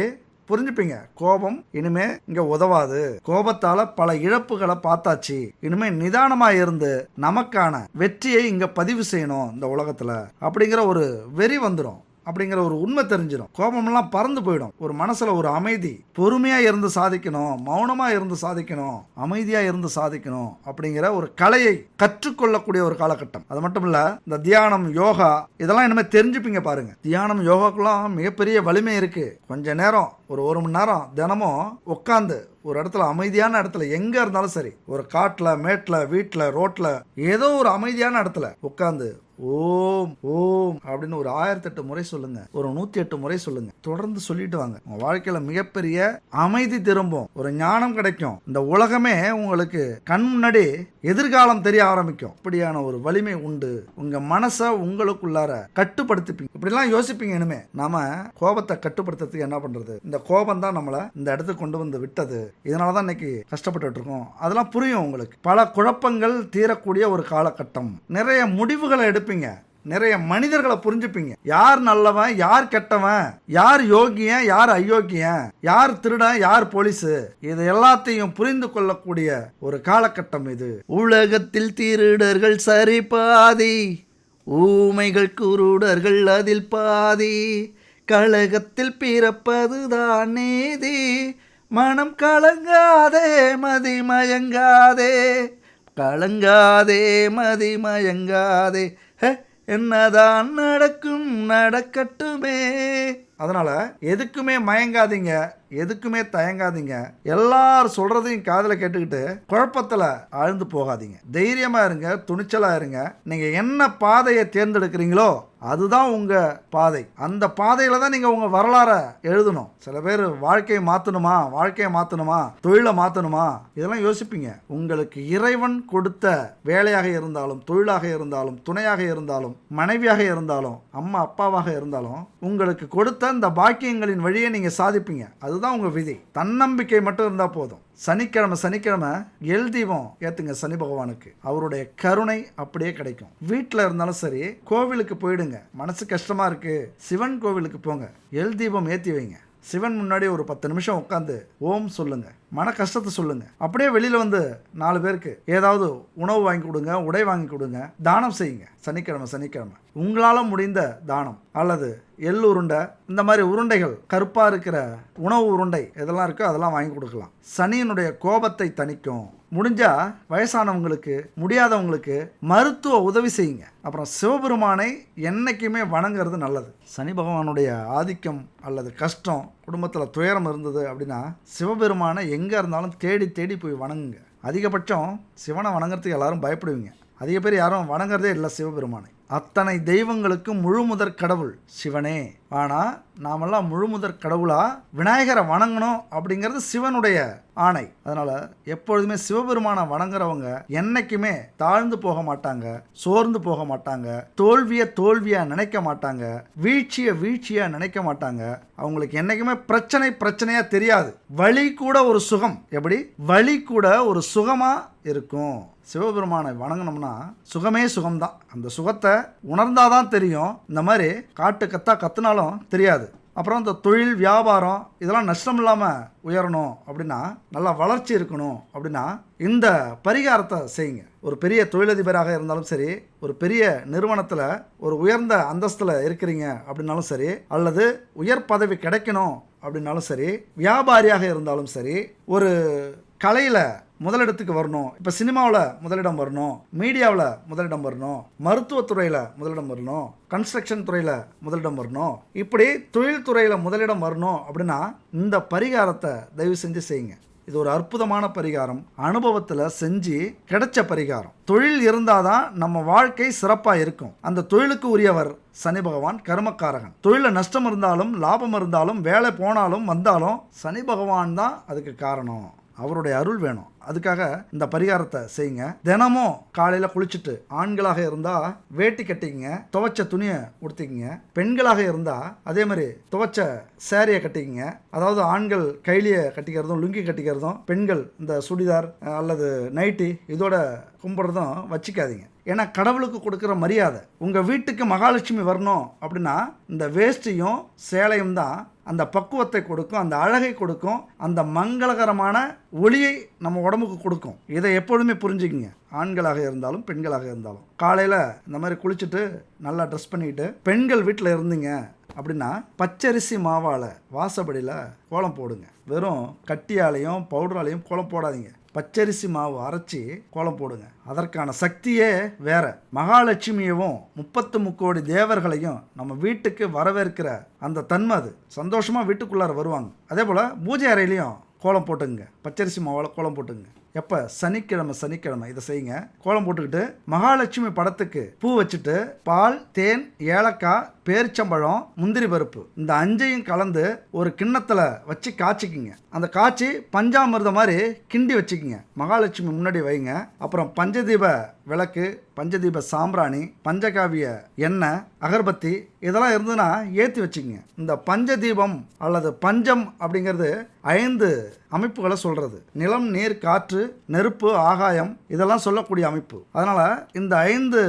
புரிஞ்சுப்பீங்க. கோபம் இனிமே இங்க உதவாது. கோபத்தால பல இழப்புகளை பார்த்தாச்சு. இனிமே நிதானமா இருந்து நமக்கான வெற்றியை இங்க பதிவு செய்யணும் இந்த உலகத்துல அப்படிங்கிற ஒரு வெறி வந்துடும். அப்படிங்கிற ஒரு உண்மை தெரிஞ்சிடும். கோபமெல்லாம் பறந்து போயிடும். ஒரு மனசுல ஒரு அமைதி, பொறுமையா இருந்து சாதிக்கணும், மௌனமா இருந்து சாதிக்கணும், அமைதியா இருந்து சாதிக்கணும் அப்படிங்கிற ஒரு கலையை கற்றுக்கொள்ளக்கூடிய ஒரு காலகட்டம். அது மட்டும் இல்ல, இந்த தியானம், யோகா இதெல்லாம் இனிமே தெரிஞ்சுப்பீங்க. பாருங்க, தியானம் யோகாக்கெல்லாம் மிகப்பெரிய வலிமை இருக்கு. கொஞ்ச நேரம், ஒரு மணி நேரம் தினமும் உட்காந்து ஒரு இடத்துல, அமைதியான இடத்துல, எங்க இருந்தாலும் சரி, ஒரு காட்டுல, மேட்ல, வீட்டுல, ரோட்ல, ஏதோ ஒரு அமைதியான இடத்துல உட்காந்து ஓம் ஓம் அப்படின்னு ஒரு 1008 முறை சொல்லுங்க, ஒரு 108 முறை சொல்லுங்க. தொடர்ந்து சொல்லிட்டு வாங்க. உங்க வாழ்க்கையில மிகப்பெரிய அமைதி திரும்பும், ஒரு ஞானம் கிடைக்கும். இந்த உலகமே உங்களுக்கு கண் முன்னாடி எதிர்காலம் தெரிய ஆரம்பிக்கும். இப்படியான ஒரு வலிமை உண்டு. உங்க மனசை உங்களுக்குள்ளார கட்டுப்படுத்திப்பீங்க. இப்படிலாம் யோசிப்பீங்க. இனிமே நாம கோபத்தை கட்டுப்படுத்துறதுக்கு என்ன பண்றது, இந்த கோபம் தான் நம்மளை இந்த இடத்துக்கு கொண்டு வந்து விட்டது, இதனாலதான் இன்னைக்கு கஷ்டப்பட்டு இருக்கோம். அதெல்லாம் புரியும் உங்களுக்கு. பல குழப்பங்கள் தீரக்கூடிய ஒரு காலகட்டம். நிறைய முடிவுகளை எடுப்பீங்க. நிறைய மனிதர்களை புரிஞ்சுப்பீங்க. யார் நல்லவன், யார் கெட்டவன், யார் யோகியன், யார் அயோக்கியன், யார் திருடன், யார் போலீஸ், இது எல்லாத்தையும் புரிந்து கொள்ளக்கூடிய ஒரு காலகட்டம் இது. உலகத்தில் திருடர்கள் சரி பாதி, ஊமைகள் குருடர்கள் அதில் பாதி, கழகத்தில் பிறப்பதுதான் நீதி, மனம் கலங்காதே மதிமயங்காதே, கலங்காதே மதிமயங்காதே, என்னதான் நடக்கும் நடக்கட்டுமே. அதனால எதுக்குமே மயங்காதீங்க, எதுக்குமே தயங்காதீங்க. எல்லாரும் சொல்றதையும் காதுல கேட்டுக்கிட்டு குழப்பத்துல ஆழ்ந்து போகாதீங்க. தைரியமா இருங்க, துணிச்சலா இருங்க. நீங்க என்ன பாதையை தேர்ந்தெடுக்கிறீங்களோ அதுதான் உங்க பாதை. அந்த பாதையில தான் நீங்க உங்க வரலாற எழுதணும். சில பேர் வாழ்க்கையை மாத்தணுமா, தொழிலை மாத்தணுமா, இதெல்லாம் யோசிப்பீங்க. உங்களுக்கு இறைவன் கொடுத்த வேலையாக இருந்தாலும், தொழிலாக இருந்தாலும், துணையாக இருந்தாலும், மனைவியாக இருந்தாலும், அம்மா அப்பாவாக இருந்தாலும், உங்களுக்கு கொடுத்த இந்த பாக்கியங்களின் வழியை நீங்க சாதிப்பீங்க. அதுதான் உங்க விதி. தன்னம்பிக்கை மட்டும் இருந்தா போதும். சனிக்கிழமை எல் தீபம் ஏத்துங்க சனி பகவானுக்கு. அவருடைய கருணை அப்படியே கிடைக்கும். வீட்டில் இருந்தாலும் சரி, கோவிலுக்கு போயிடுங்க. மனசு கஷ்டமா இருக்கு, சிவன் கோவிலுக்கு போங்க, எல் தீபம் ஏற்றி வைங்க. சிவன் முன்னாடி ஒரு 10 நிமிஷம் உட்காந்து ஓம் சொல்லுங்க, மன கஷ்டத்தை சொல்லுங்க. அப்படியே வெளியில வந்து 4 பேருக்கு ஏதாவது உணவு வாங்கி கொடுங்க, உடை வாங்கி கொடுங்க, தானம் செய்யுங்க. சனிக்கிழமை உங்களால முடிந்த தானம், அல்லது எள் உருண்டை, இந்த மாதிரி உருண்டைகள், கருப்பா இருக்கிற உணவு உருண்டை எதெல்லாம் இருக்கோ அதெல்லாம் வாங்கி கொடுக்கலாம். சனியினுடைய கோபத்தை தணிக்கும். முடிஞ்சா வயசானவங்களுக்கு, முடியாதவங்களுக்கு மருத்துவ உதவி செய்யுங்க. அப்புறம் சிவபெருமானை என்னைக்குமே வணங்குறது நல்லது. சனி பகவானுடைய ஆதிக்கம் அல்லது கஷ்டம், குடும்பத்தில் துயரம் இருந்தது அப்படின்னா சிவபெருமானை எங்கே இருந்தாலும் தேடி தேடி போய் வணங்குங்க. அதிகபட்சம் சிவனை வணங்குறதுக்கு எல்லாரும் பயப்படுவீங்க. அதிக பேர் யாரும் வணங்குறதே இல்லை சிவபெருமானை. அத்தனை தெய்வங்களுக்கு முழுமுதற் கடவுள் சிவனே. ஆனால் நாமெல்லாம் முழுமுதற் கடவுளா விநாயகரை வணங்கணும் அப்படிங்கிறது சிவனுடைய ஆணை. அதனால எப்பொழுதுமே சிவபெருமானை வணங்குறவங்க என்னைக்குமே தாழ்ந்து போக மாட்டாங்க, சோர்ந்து போக மாட்டாங்க, தோல்வியா நினைக்க மாட்டாங்க, வீழ்ச்சியா நினைக்க மாட்டாங்க. அவங்களுக்கு என்னைக்குமே பிரச்சனையா தெரியாது. வலி கூட ஒரு சுகம். எப்படி வலி கூட ஒரு சுகமா இருக்கும். சிவபெருமானை வணங்கினோம்னா சுகமே சுகம்தான். அந்த சுகத்தை உணர்ந்தாதான் தெரியும். இந்த மாதிரி கத்துனாலும் தெரியாது. அப்புறம் இந்த தொழில், வியாபாரம் இதெல்லாம் நஷ்டம் இல்லாமல் உயரணும் அப்படின்னா, நல்லா வளர்ச்சி இருக்கணும் அப்படின்னா இந்த பரிகாரத்தை செய்யுங்க. ஒரு பெரிய தொழிலதிபராக இருந்தாலும் சரி, ஒரு பெரிய நிறுவனத்தில் ஒரு உயர்ந்த அந்தஸ்தில் இருக்கிறீங்க அப்படின்னாலும் சரி, அல்லது உயர் பதவி கிடைக்கணும் அப்படின்னாலும் சரி, வியாபாரியாக இருந்தாலும் சரி, ஒரு கலையில் முதலிடத்துக்கு வரணும், இப்போ சினிமாவில் முதலிடம் வரணும், மீடியாவில் முதலிடம் வரணும், மருத்துவத்துறையில் முதலிடம் வரணும், கன்ஸ்ட்ரக்ஷன் துறையில் முதலிடம் வரணும், இப்படி தொழில் துறையில் முதலிடம் வரணும் அப்படின்னா இந்த பரிகாரத்தை தயவு செஞ்சு செய்யுங்க. இது ஒரு அற்புதமான பரிகாரம், அனுபவத்தில் செஞ்சு கிடைச்ச பரிகாரம். தொழில் இருந்தாதான் நம்ம வாழ்க்கை சிறப்பாக இருக்கும். அந்த தொழிலுக்கு உரியவர் சனி பகவான், கர்மக்காரகன். தொழிலில் நஷ்டம் இருந்தாலும் லாபம் இருந்தாலும் வேலை போனாலும் வந்தாலும் சனி பகவான் தான் அதுக்கு காரணம். அவருடைய அருள் வேணும். அதுக்காக இந்த பரிகாரத்தை செய்யுங்க. தினமும் காலையில் குளிச்சுட்டு, ஆண்களாக இருந்தால் வேட்டி கட்டிக்கங்க, துவைச்ச துணியை உடுத்திக்கங்க. பெண்களாக இருந்தால் அதே மாதிரி துவைச்ச சேரியை கட்டிக்கங்க. அதாவது ஆண்கள் கைலியை கட்டிக்கிறதும் லுங்கி கட்டிக்கிறதும், பெண்கள் இந்த சுடிதார் அல்லது நைட்டி இதோட கும்பிட்றதும் வச்சுக்காதீங்க. ஏன்னா கடவுளுக்கு கொடுக்குற மரியாதை. உங்கள் வீட்டுக்கு மகாலட்சுமி வரணும் அப்படின்னா இந்த வேஷ்டியும் சேலையும் தான் அந்த பக்குவத்தை கொடுக்கும், அந்த அழகை கொடுக்கும், அந்த மங்களகரமான ஒளியை நம்ம உடம்புக்கு கொடுக்கும். இதை எப்பொழுதுமே புரிஞ்சுக்கிங்க. ஆண்களாக இருந்தாலும் பெண்களாக இருந்தாலும் காலையில் இந்த மாதிரி குளிச்சுட்டு நல்லா ட்ரெஸ் பண்ணிக்கிட்டு பெண்கள் வீட்டில் இருந்தீங்க அப்படின்னா பச்சரிசி மாவால் வாசப்படியில் கோலம் போடுங்க. வெறும் கட்டியாலையும் பவுடராலையும் கோலம் போடாதீங்க. பச்சரிசி மாவு அரைச்சி கோலம் போடுங்க. அதற்கான சக்தியே வேற. மகாலட்சுமியவும் 33 கோடி தேவர்களையும் நம்ம வீட்டுக்கு வரவேற்கிற அந்த தன்மை அது. சந்தோஷமாக வீட்டுக்குள்ளார வருவாங்க. அதே போல் பூஜை அறையிலையும் கோலம் போட்டுங்க. பச்சரிசி மாவால் கோலம் போட்டுங்க. எப்போ? சனிக்கிழமை இதை செய்யுங்க. கோலம் போட்டுக்கிட்டு மகாலட்சுமி படத்துக்கு பூ வச்சுட்டு பால், தேன், ஏலக்காய், பேரிச்சம்பழம், முந்திரி பருப்பு இந்த 5ஐயும் கலந்து ஒரு கிண்ணத்தில் வச்சு காய்ச்சிக்கிங்க. அந்த காய்ச்சி பஞ்சாமிர்தம் மாதிரி கிண்டி வச்சுக்கிங்க. மகாலட்சுமி முன்னாடி வைங்க. அப்புறம் பஞ்சதீப விளக்கு, பஞ்சதீப சாம்பிராணி, பஞ்சகாவிய எண்ணெய், அகர்பத்தி இதெல்லாம் இருந்ததுன்னா ஏற்றி வச்சுக்கிங்க. இந்த பஞ்சதீபம் அல்லது பஞ்சம் அப்படிங்கிறது 5 அமைப்புகளை சொல்கிறது. நிலம், நீர், காற்று, நெருப்பு, ஆகாயம் இதெல்லாம் சொல்லக்கூடிய அமைப்பு. அதனால் இந்த 5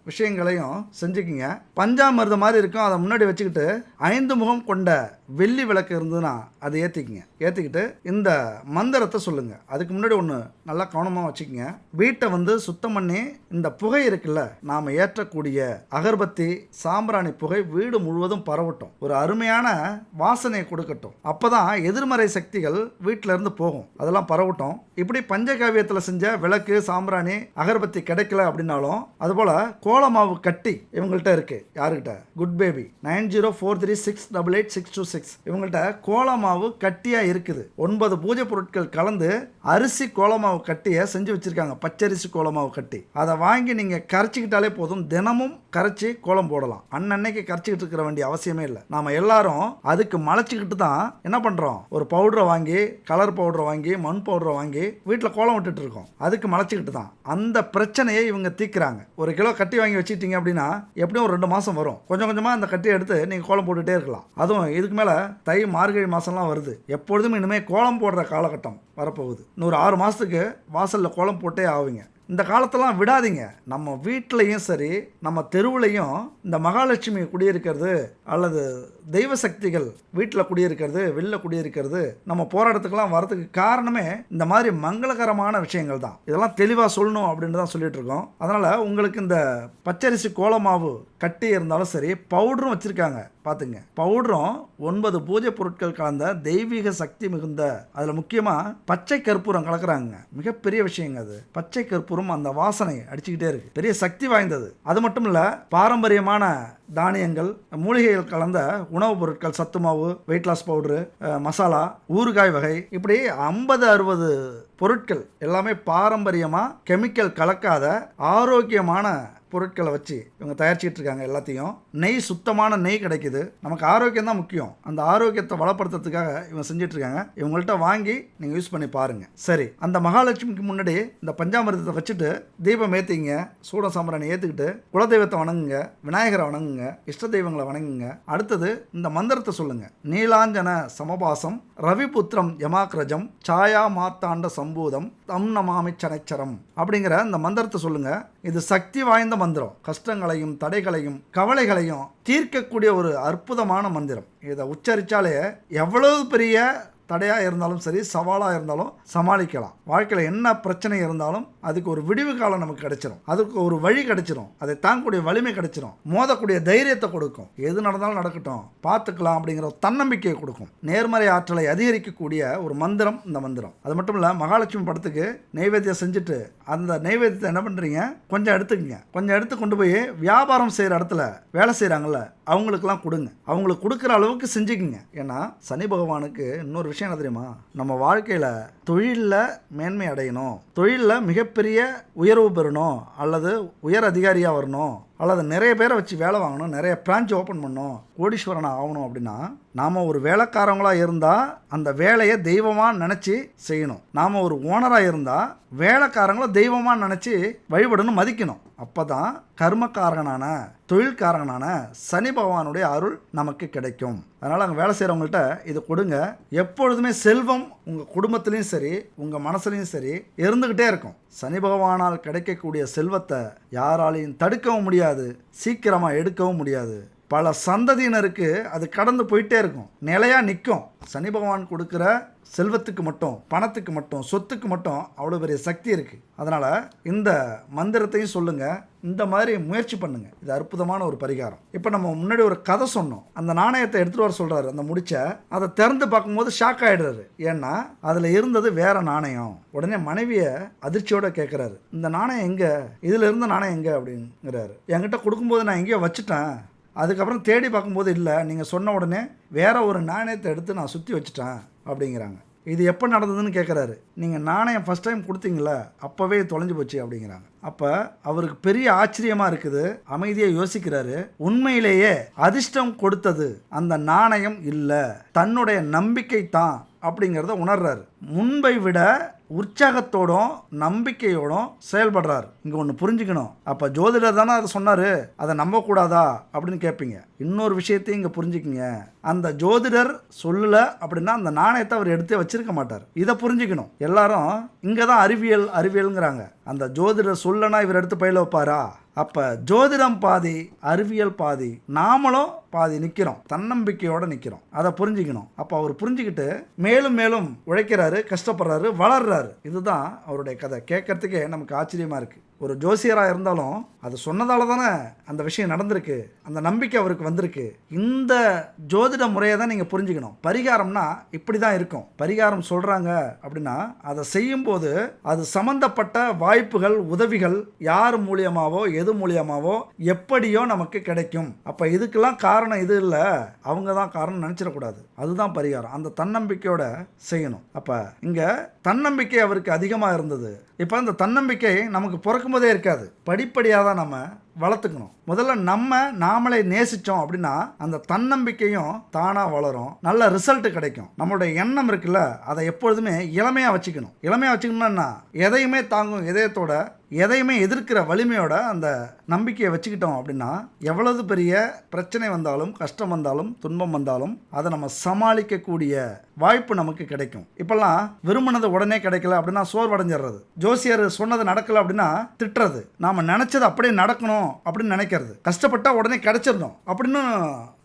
விஷயங்களையும் செஞ்சுக்கிங்க. பஞ்சாமிர்தம் மாதிரி இருக்கும், அதை முன்னாடி வச்சுக்கிட்டு 5 முகம் கொண்ட வெள்ளி விளக்கு இருந்ததுன்னா அதை ஏற்றிக்கிங்க. ஏற்றிக்கிட்டு இந்த மந்திரத்தை சொல்லுங்கள். அதுக்கு முன்னாடி ஒன்று நல்லா கவனமாக வச்சுக்கிங்க. வீட்டை சுத்தம் பண்ணி இந்த புகை இருக்குல்ல, நாம் ஏற்றக்கூடிய அகர்பத்தி சாம்பிராணி புகை வீடு முழுவதும் பரவட்டும். ஒரு அருமையான வாசனையை கொடுக்கட்டும். அப்போ தான் எதிர்மறை சக்திகள் வீட்டில் இருந்து போகும். அதெல்லாம் பரவட்டும். இப்படி பஞ்சகாவியத்தில் செஞ்ச விளக்கு, சாம்பிராணி, அகர்பத்தி கிடைக்கல அப்படின்னாலும் அதுபோல் கோலமாவு கட்டி இவங்கள்ட்ட இருக்கு. யாருக்கிட்ட? Good baby 9043688626. இவங்கள்ட்ட கோலமாவு கட்டியாக இருக்குது. 9 பூஜை பொருட்கள் கலந்து அரிசி கோலமாவு கட்டியை செஞ்சு வச்சிருக்காங்க. பச்சரிசி கோலமாவு கட்டி. அதை வாங்கி நீங்கள் கரைச்சிக்கிட்டாலே போதும். தினமும் கரைச்சி கோலம் போடலாம். அன்னன்னைக்கு கரைச்சிக்கிட்டு இருக்கிற வேண்டிய அவசியமே இல்லை. நாம எல்லாரும் அதுக்கு மலைச்சிக்கிட்டு தான் என்ன பண்ணுறோம்? ஒரு பவுடரை வாங்கி, கலர் பவுடரை வாங்கி, மண் பவுடரை வாங்கி வீட்டில் கோலம் விட்டுட்டு இருக்கோம். அதுக்கு மலைச்சிக்கிட்டு தான். அந்த பிரச்சனையை இவங்க தீர்க்கிறாங்க. 1 கிலோ கட்டி வாங்கி வச்சுக்கிட்டீங்க அப்படின்னா எப்படியும் ஒரு 2 மாதம் வரும். கொஞ்சம் கொஞ்சமாக அந்த கட்டியை எடுத்து நீங்கள் கோலம் போட்டுகிட்டே இருக்கலாம். அதுவும் இதுக்கு மேலே தை, மார்கழி மாதம்லாம் வருது. எப்பொழுதும் இனிமேல் கோலம் போடுற காலகட்டம் வரப்போகுது. இன்னொரு 6 மாதத்துக்கு வாசலில் கோலம் போட்டே ஆவீங்க. இந்த காலத்தெல்லாம் விடாதீங்க. நம்ம வீட்லேயும் சரி, நம்ம தெருவுலையும் இந்த மகாலட்சுமி குடியிருக்கிறது அல்லது தெய்வ சக்திகள் வீட்டில் குடியிருக்கிறது, வெளில குடியிருக்கிறது, நம்ம போராட்டத்துக்கெல்லாம் வரதுக்கு காரணமே இந்த மாதிரி மங்களகரமான விஷயங்கள் தான். இதெல்லாம் தெளிவாக சொல்லணும் அப்படின்னு தான் சொல்லிட்டு இருக்கோம். அதனால் உங்களுக்கு இந்த பச்சரிசி கோலமாவு கட்டி இருந்தாலும் சரி, பவுடரும் வச்சுருக்காங்க. பார்த்துங்க, பவுடரும் 9 பூஜை பொருட்கள் கலந்த தெய்வீக சக்தி மிகுந்த, அதில் முக்கியமாக பச்சை கற்பூரம் கலக்குறாங்க. மிகப்பெரிய விஷயங்க அது. பச்சை கற்பூரம் அந்த வாசனை அடிச்சுக்கிட்டே இருக்கு. பெரிய சக்தி வாய்ந்தது. அது மட்டும் இல்லை, பாரம்பரியமான தானியங்கள், மூலிகைகள் கலந்த உணவுப் பொருட்கள், சத்து மாவு, வெயிட் லாஸ் பவுடரு, மசாலா, ஊறுகாய் வகை, இப்படி 50-60 பொருட்கள் எல்லாமே பாரம்பரியமாக கெமிக்கல் கலக்காத ஆரோக்கியமான பொருட்களை வச்சு இவங்க தயாரிச்சுட்டு இருக்காங்க. எல்லாத்தையும் நெய், சுத்தமான நெய் கிடைக்குது. நமக்கு ஆரோக்கியம் தான் முக்கியம். அந்த ஆரோக்கியத்தை வளப்படுத்துறதுக்காக இவங்க செஞ்சுட்டு இருக்காங்க. இவங்கள்ட்ட வாங்கி நீங்கள் யூஸ் பண்ணி பாருங்க. சரி, அந்த மகாலட்சுமிக்கு முன்னாடி இந்த பஞ்சாமிர்தத்தை வச்சுட்டு தீபம் ஏற்றிங்க. சூட சாம்பிராணி ஏற்றுக்கிட்டு குலதெய்வத்தை வணங்குங்க, விநாயகரை வணங்குங்க, இஷ்ட தெய்வங்களை வணங்குங்க. அடுத்தது இந்த மந்திரத்தை சொல்லுங்க. நீலாஞ்சன சமபாசம் ரவிபுத்திரம் யமாக்ரஜம் சாயா மாத்தாண்ட சம்பூதம் தம் நமாமி சனைச்சரம் அப்படிங்கிற இந்த மந்திரத்தை சொல்லுங்க. இது சக்தி வாய்ந்த மந்திரம். கஷ்டங்களையும் தடைகளையும் கவலைகளையும் தீர்க்கக்கூடிய ஒரு அற்புதமான மந்திரம். இதை உச்சரித்தாலே எவ்வளவு பெரிய தடையாக இருந்தாலும் சரி, சவாலாக இருந்தாலும் சமாளிக்கலாம். வாழ்க்கையில் என்ன பிரச்சனை இருந்தாலும் அதுக்கு ஒரு விடிவு காலம் நமக்கு கிடைச்சிரும், அதுக்கு ஒரு வழி கிடைச்சிரும், அதை தாங்கக்கூடிய வலிமை கிடைச்சிரும், மோதக்கூடிய தைரியத்தை கொடுக்கும். எது நடந்தாலும் நடக்கட்டும் பார்த்துக்கலாம் அப்படிங்கிற ஒரு தன்னம்பிக்கையை கொடுக்கும். நேர்மறை ஆற்றலை அதிகரிக்கக்கூடிய ஒரு மந்திரம் இந்த மந்திரம். அது மட்டும் இல்லை, மகாலட்சுமி படத்துக்கு நெய்வேத்தியம் செஞ்சுட்டு அந்த நெய்வேத்தியத்தை என்ன பண்ணுறீங்க, கொஞ்சம் எடுத்துக்கங்க. கொஞ்சம் எடுத்து கொண்டு போய் வியாபாரம் செய்கிற இடத்துல வேலை செய்கிறாங்கல்ல அவங்களுக்கெல்லாம் கொடுங்க. அவங்களுக்கு கொடுக்குற அளவுக்கு செஞ்சுக்குங்க. ஏன்னா சனி பகவானுக்கு இன்னொரு விஷயம் என்ன தெரியுமா, நம்ம வாழ்க்கையில் தொழிலில் மேன்மை அடையணும், தொழிலில் மிகப்பெரிய உயர்வு பெறணும், அல்லது உயர் அதிகாரியாக வரணும், அல்லது நிறைய பேரை வச்சு வேலை வாங்கணும், நிறைய பிரான்ச் ஓப்பன் பண்ணணும், கோடீஸ்வரனாக ஆகணும் அப்படின்னா நாம் ஒரு வேலைக்காரங்களாக இருந்தால் அந்த வேலையை தெய்வமாக நினச்சி செய்யணும். நாம் ஒரு ஓனராக இருந்தால் வேலைக்காரங்கள தெய்வமாக நினச்சி வழிபடணும், மதிக்கணும். அப்போ தான் கர்மக்காரகனான தொழில்காரகனான சனி பகவானுடைய அருள் நமக்கு கிடைக்கும். அதனால் அங்கே வேலை செய்கிறவங்கள்ட்ட இது கொடுங்க. எப்பொழுதுமே செல்வம் உங்கள் குடும்பத்துலேயும் சரி உங்கள் மனசுலையும் சரி இருந்துக்கிட்டே இருக்கும். சனி பகவானால் கிடைக்கக்கூடிய செல்வத்தை யாராலையும் தடுக்கவும் முடியாது, சீக்கிரமாக எடுக்கவும் முடியாது. பல சந்ததியினருக்கு அது கடந்து போயிட்டே இருக்கும், நிலையாக நிற்கும். சனி பகவான் கொடுக்குற செல்வத்துக்கு மட்டும், பணத்துக்கு மட்டும், சொத்துக்கு மட்டும் அவ்வளோ பெரிய சக்தி இருக்குது. அதனால் இந்த மந்திரத்தையும் சொல்லுங்கள், இந்த மாதிரி முயற்சி பண்ணுங்கள். இது அற்புதமான ஒரு பரிகாரம். இப்போ நம்ம முன்னாடி ஒரு கதை சொன்னோம், அந்த நாணயத்தை எடுத்துகிட்டு வர சொல்கிறாரு. அந்த முடிச்ச அதை திறந்து பார்க்கும்போது ஷாக் ஆகிடுறாரு. ஏன்னா அதில் இருந்தது வேற நாணயம். உடனே மனைவியை அதிர்ச்சியோடு கேட்குறாரு, இந்த நாணயம் எங்கே, இதில் இருந்த நாணயம் எங்கே அப்படிங்கிறாரு. என்கிட்ட கொடுக்கும்போது நான் எங்கேயோ வச்சுட்டேன், அதுக்கப்புறம் தேடி பார்க்கும்போது இல்லை, நீங்கள் சொன்ன உடனே வேற ஒரு நாணயத்தை எடுத்து நான் சுற்றி வச்சுட்டேன் அப்படிங்கிறாங்க. இது எப்போ நடந்ததுன்னு கேட்குறாரு. நீங்கள் நாணயம் ஃபஸ்ட் டைம் கொடுத்தீங்களே அப்போவே தொலைஞ்சு போச்சு அப்படிங்கிறாங்க. அப்போ அவருக்கு பெரிய ஆச்சரியமாக இருக்குது. அமைதியாக யோசிக்கிறாரு. உண்மையிலேயே அதிர்ஷ்டம் கொடுத்தது அந்த நாணயம் இல்லை, தன்னுடைய நம்பிக்கை தான் அப்படிங்கிறத உணர்றாரு. முன்பை விட உற்சாகத்தோடும் நம்பிக்கையோடும் செயல்படுறாரு. இங்கே ஒன்று புரிஞ்சுக்கணும். அப்போ ஜோதிடர் தானே அதை சொன்னார், அதை நம்பக்கூடாதா அப்படின்னு கேட்பீங்க. இன்னொரு விஷயத்தையும் இங்கே புரிஞ்சுக்கிங்க. அந்த ஜோதிடர் சொல்லலை அப்படின்னா அந்த நாணயத்தை அவர் எடுத்தே வச்சிருக்க மாட்டார். இதை புரிஞ்சுக்கணும். எல்லாரும் இங்கே தான் அறிவியல் அறிவியலுங்கிறாங்க. அந்த ஜோதிடர் சொல்லனா இவர் எடுத்து பையில வைப்பாரா? அப்போ ஜோதிடம் பாதி, அறிவியல் பாதி, நாமளும் பாதி நிற்கிறோம், தன்னம்பிக்கையோடு நிற்கிறோம். அதை புரிஞ்சுக்கணும். அப்போ அவர் புரிஞ்சுக்கிட்டு மேலும் மேலும் உழைக்கிறாரு, கஷ்டப்படுறாரு, வளர்றாரு. இதுதான் அவருடைய கதை. கேட்கறதுக்கே நமக்கு ஆச்சரியமாக இருக்குது. ஒரு ஜோசியராக இருந்தாலும் அது சொன்னதால தானே அந்த விஷயம் நடந்திருக்கு, அந்த நம்பிக்கை அவருக்கு வந்திருக்கு. இந்த ஜோதிட முறையை தான் நீங்கள் புரிஞ்சுக்கணும். பரிகாரம்னா இப்படி தான் இருக்கும். பரிகாரம் சொல்கிறாங்க அப்படின்னா அதை செய்யும்போது அது சம்மந்தப்பட்ட வாய்ப்புகள், உதவிகள் யார் மூலியமாவோ எது மூலியமாவோ எப்படியோ நமக்கு கிடைக்கும். அப்போ இதுக்கெல்லாம் காரணம் இது இல்லை, அவங்க தான் காரணம் நினச்சிடக்கூடாது. அதுதான் பரிகாரம். அந்த தன்னம்பிக்கையோட செய்யணும். அப்போ இங்கே தன்னம்பிக்கை அவருக்கு அதிகமாக இருந்தது. இப்போ இந்த தன்னம்பிக்கை நமக்கு பிறக்கும்போதே இருக்காது, படிப்படியாக தான் நம்ம வளர்த்துக்கணும். முதல்ல நாமளே நேசித்தோம் அப்படின்னா அந்த தன்னம்பிக்கையும் தானாக வளரும், நல்ல ரிசல்ட் கிடைக்கும். நம்மளுடைய எண்ணம் இருக்குல்ல, அதை எப்பொழுதுமே இளமையாக வச்சுக்கணும். இளமையாக வச்சுக்கணும்னா எதையுமே தாங்கும் இதயத்தோட, எதையுமே எதிர்க்கிற வலிமையோட அந்த நம்பிக்கையை வச்சுக்கிட்டோம் அப்படின்னா எவ்வளவு பெரிய பிரச்சனை வந்தாலும், கஷ்டம் வந்தாலும், துன்பம் வந்தாலும் அதை நம்ம சமாளிக்கக்கூடிய வாய்ப்பு நமக்கு கிடைக்கும். இப்பெல்லாம் விரும்பினது உடனே கிடைக்கல அப்படின்னா சோர்வடைஞ்சிடுறது, ஜோசியர் சொன்னது நடக்கல அப்படின்னா திட்டுறது, நாம் நினச்சது அப்படியே நடக்கணும் அப்படின்னு நினைக்கிறது, கஷ்டப்பட்டா உடனே கிடைச்சிடணும் அப்படின்னு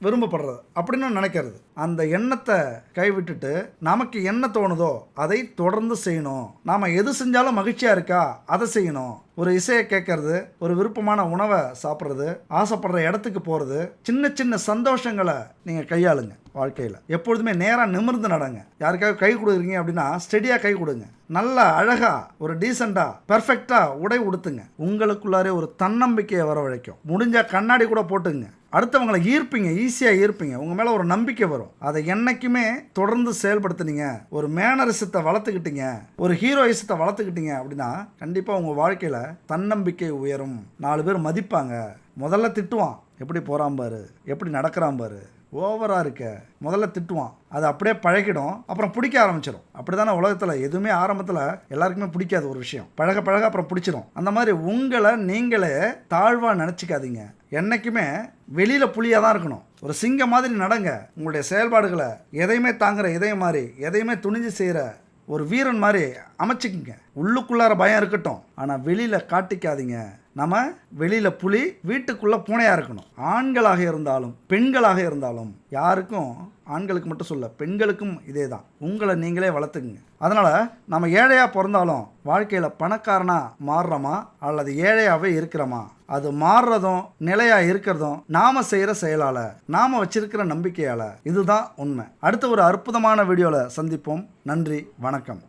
விரும்பப்படுறது, அப்படின்னு நினைக்கிறது. அந்த எண்ணத்தை கைவிட்டுட்டு நமக்கு என்ன தோணுதோ அதை தொடர்ந்து செய்யணும். நாம் எது செஞ்சாலும் மகிழ்ச்சியாக இருக்கா அதை செய்யணும். ஒரு இசையை கேட்கறது, ஒரு விருப்பமான உணவை சாப்பிட்றது, ஆசைப்படுற இடத்துக்கு போகிறது, சின்ன சின்ன சந்தோஷங்களை நீங்கள் கையாளுங்க. வாழ்க்கையில் எப்பொழுதுமே நேராக நிமிர்ந்து நடங்க. யாருக்காவது கை கொடுக்குறீங்க அப்படின்னா ஸ்டெடியாக கை கொடுங்க. நல்லா அழகாக ஒரு டீசெண்டாக பெர்ஃபெக்டாக உடை உடுத்துங்க. உங்களுக்குள்ளாரே ஒரு தன்னம்பிக்கையை வரவழைக்கும். முடிஞ்சால் கண்ணாடி கூட போட்டுங்க. அடுத்தவங்களை ஈர்ப்பீங்க, ஈஸியாக ஈர்ப்பீங்க. உங்கள் மேலே ஒரு நம்பிக்கை வரும். அதை என்றைக்குமே தொடர்ந்து செயல்படுத்துனீங்க, ஒரு மேனரிசத்தை வளர்த்துக்கிட்டீங்க, ஒரு ஹீரோயிசத்தை வளர்த்துக்கிட்டீங்க அப்படின்னா கண்டிப்பாக உங்கள் வாழ்க்கையில் தன்னம்பிக்கை உயரும். 4 பேர் மதிப்பாங்க. முதல்ல திட்டுவான், எப்படி போகிறான் பாரு, எப்படி நடக்கிறான் பாரு, ஓவராக இருக்க, முதல்ல திட்டுவான். அது அப்படியே பழகிடும், அப்புறம் பிடிக்க ஆரம்பிச்சிடும். அப்படி தானே உலகத்தில் எதுவுமே ஆரம்பத்தில் எல்லாருக்குமே பிடிக்காத ஒரு விஷயம், பழக பழக அப்புறம் பிடிச்சிடும். அந்த மாதிரி உங்களை நீங்களே தாழ்வாக நினச்சிக்காதீங்க. என்றைக்குமே வெளியில் புலியாக தான் இருக்கணும். ஒரு சிங்கம் மாதிரி நடங்க. உங்களுடைய செயல்பாடுகளை எதையுமே தாங்குகிற இதயம் மாதிரி, எதையுமே துணிஞ்சு செய்கிற ஒரு வீரன் மாதிரி அமைச்சிக்கிங்க. உள்ளுக்குள்ளார பயம் இருக்கட்டும், ஆனால் வெளியில் காட்டிக்காதீங்க. நம்ம வெளியில் புலி, வீட்டுக்குள்ளே பூனையாக இருக்கணும். ஆண்களாக இருந்தாலும் பெண்களாக இருந்தாலும், யாருக்கும் ஆண்களுக்கு மட்டும் சொல்ல, பெண்களுக்கும் இதே தான். உங்களை நீங்களே வளர்த்துக்குங்க. அதனால் நம்ம ஏழையாக பிறந்தாலும் வாழ்க்கையில் பணக்காரனாக மாறுறோமா அல்லது ஏழையாகவே இருக்கிறோமா, அது மாறுறதும் நிலையாக இருக்கிறதும் நாம் செய்கிற செயலால், நாம் வச்சிருக்கிற நம்பிக்கையால். இதுதான் உண்மை. அடுத்த ஒரு அற்புதமான வீடியோவில் சந்திப்போம். நன்றி, வணக்கம்.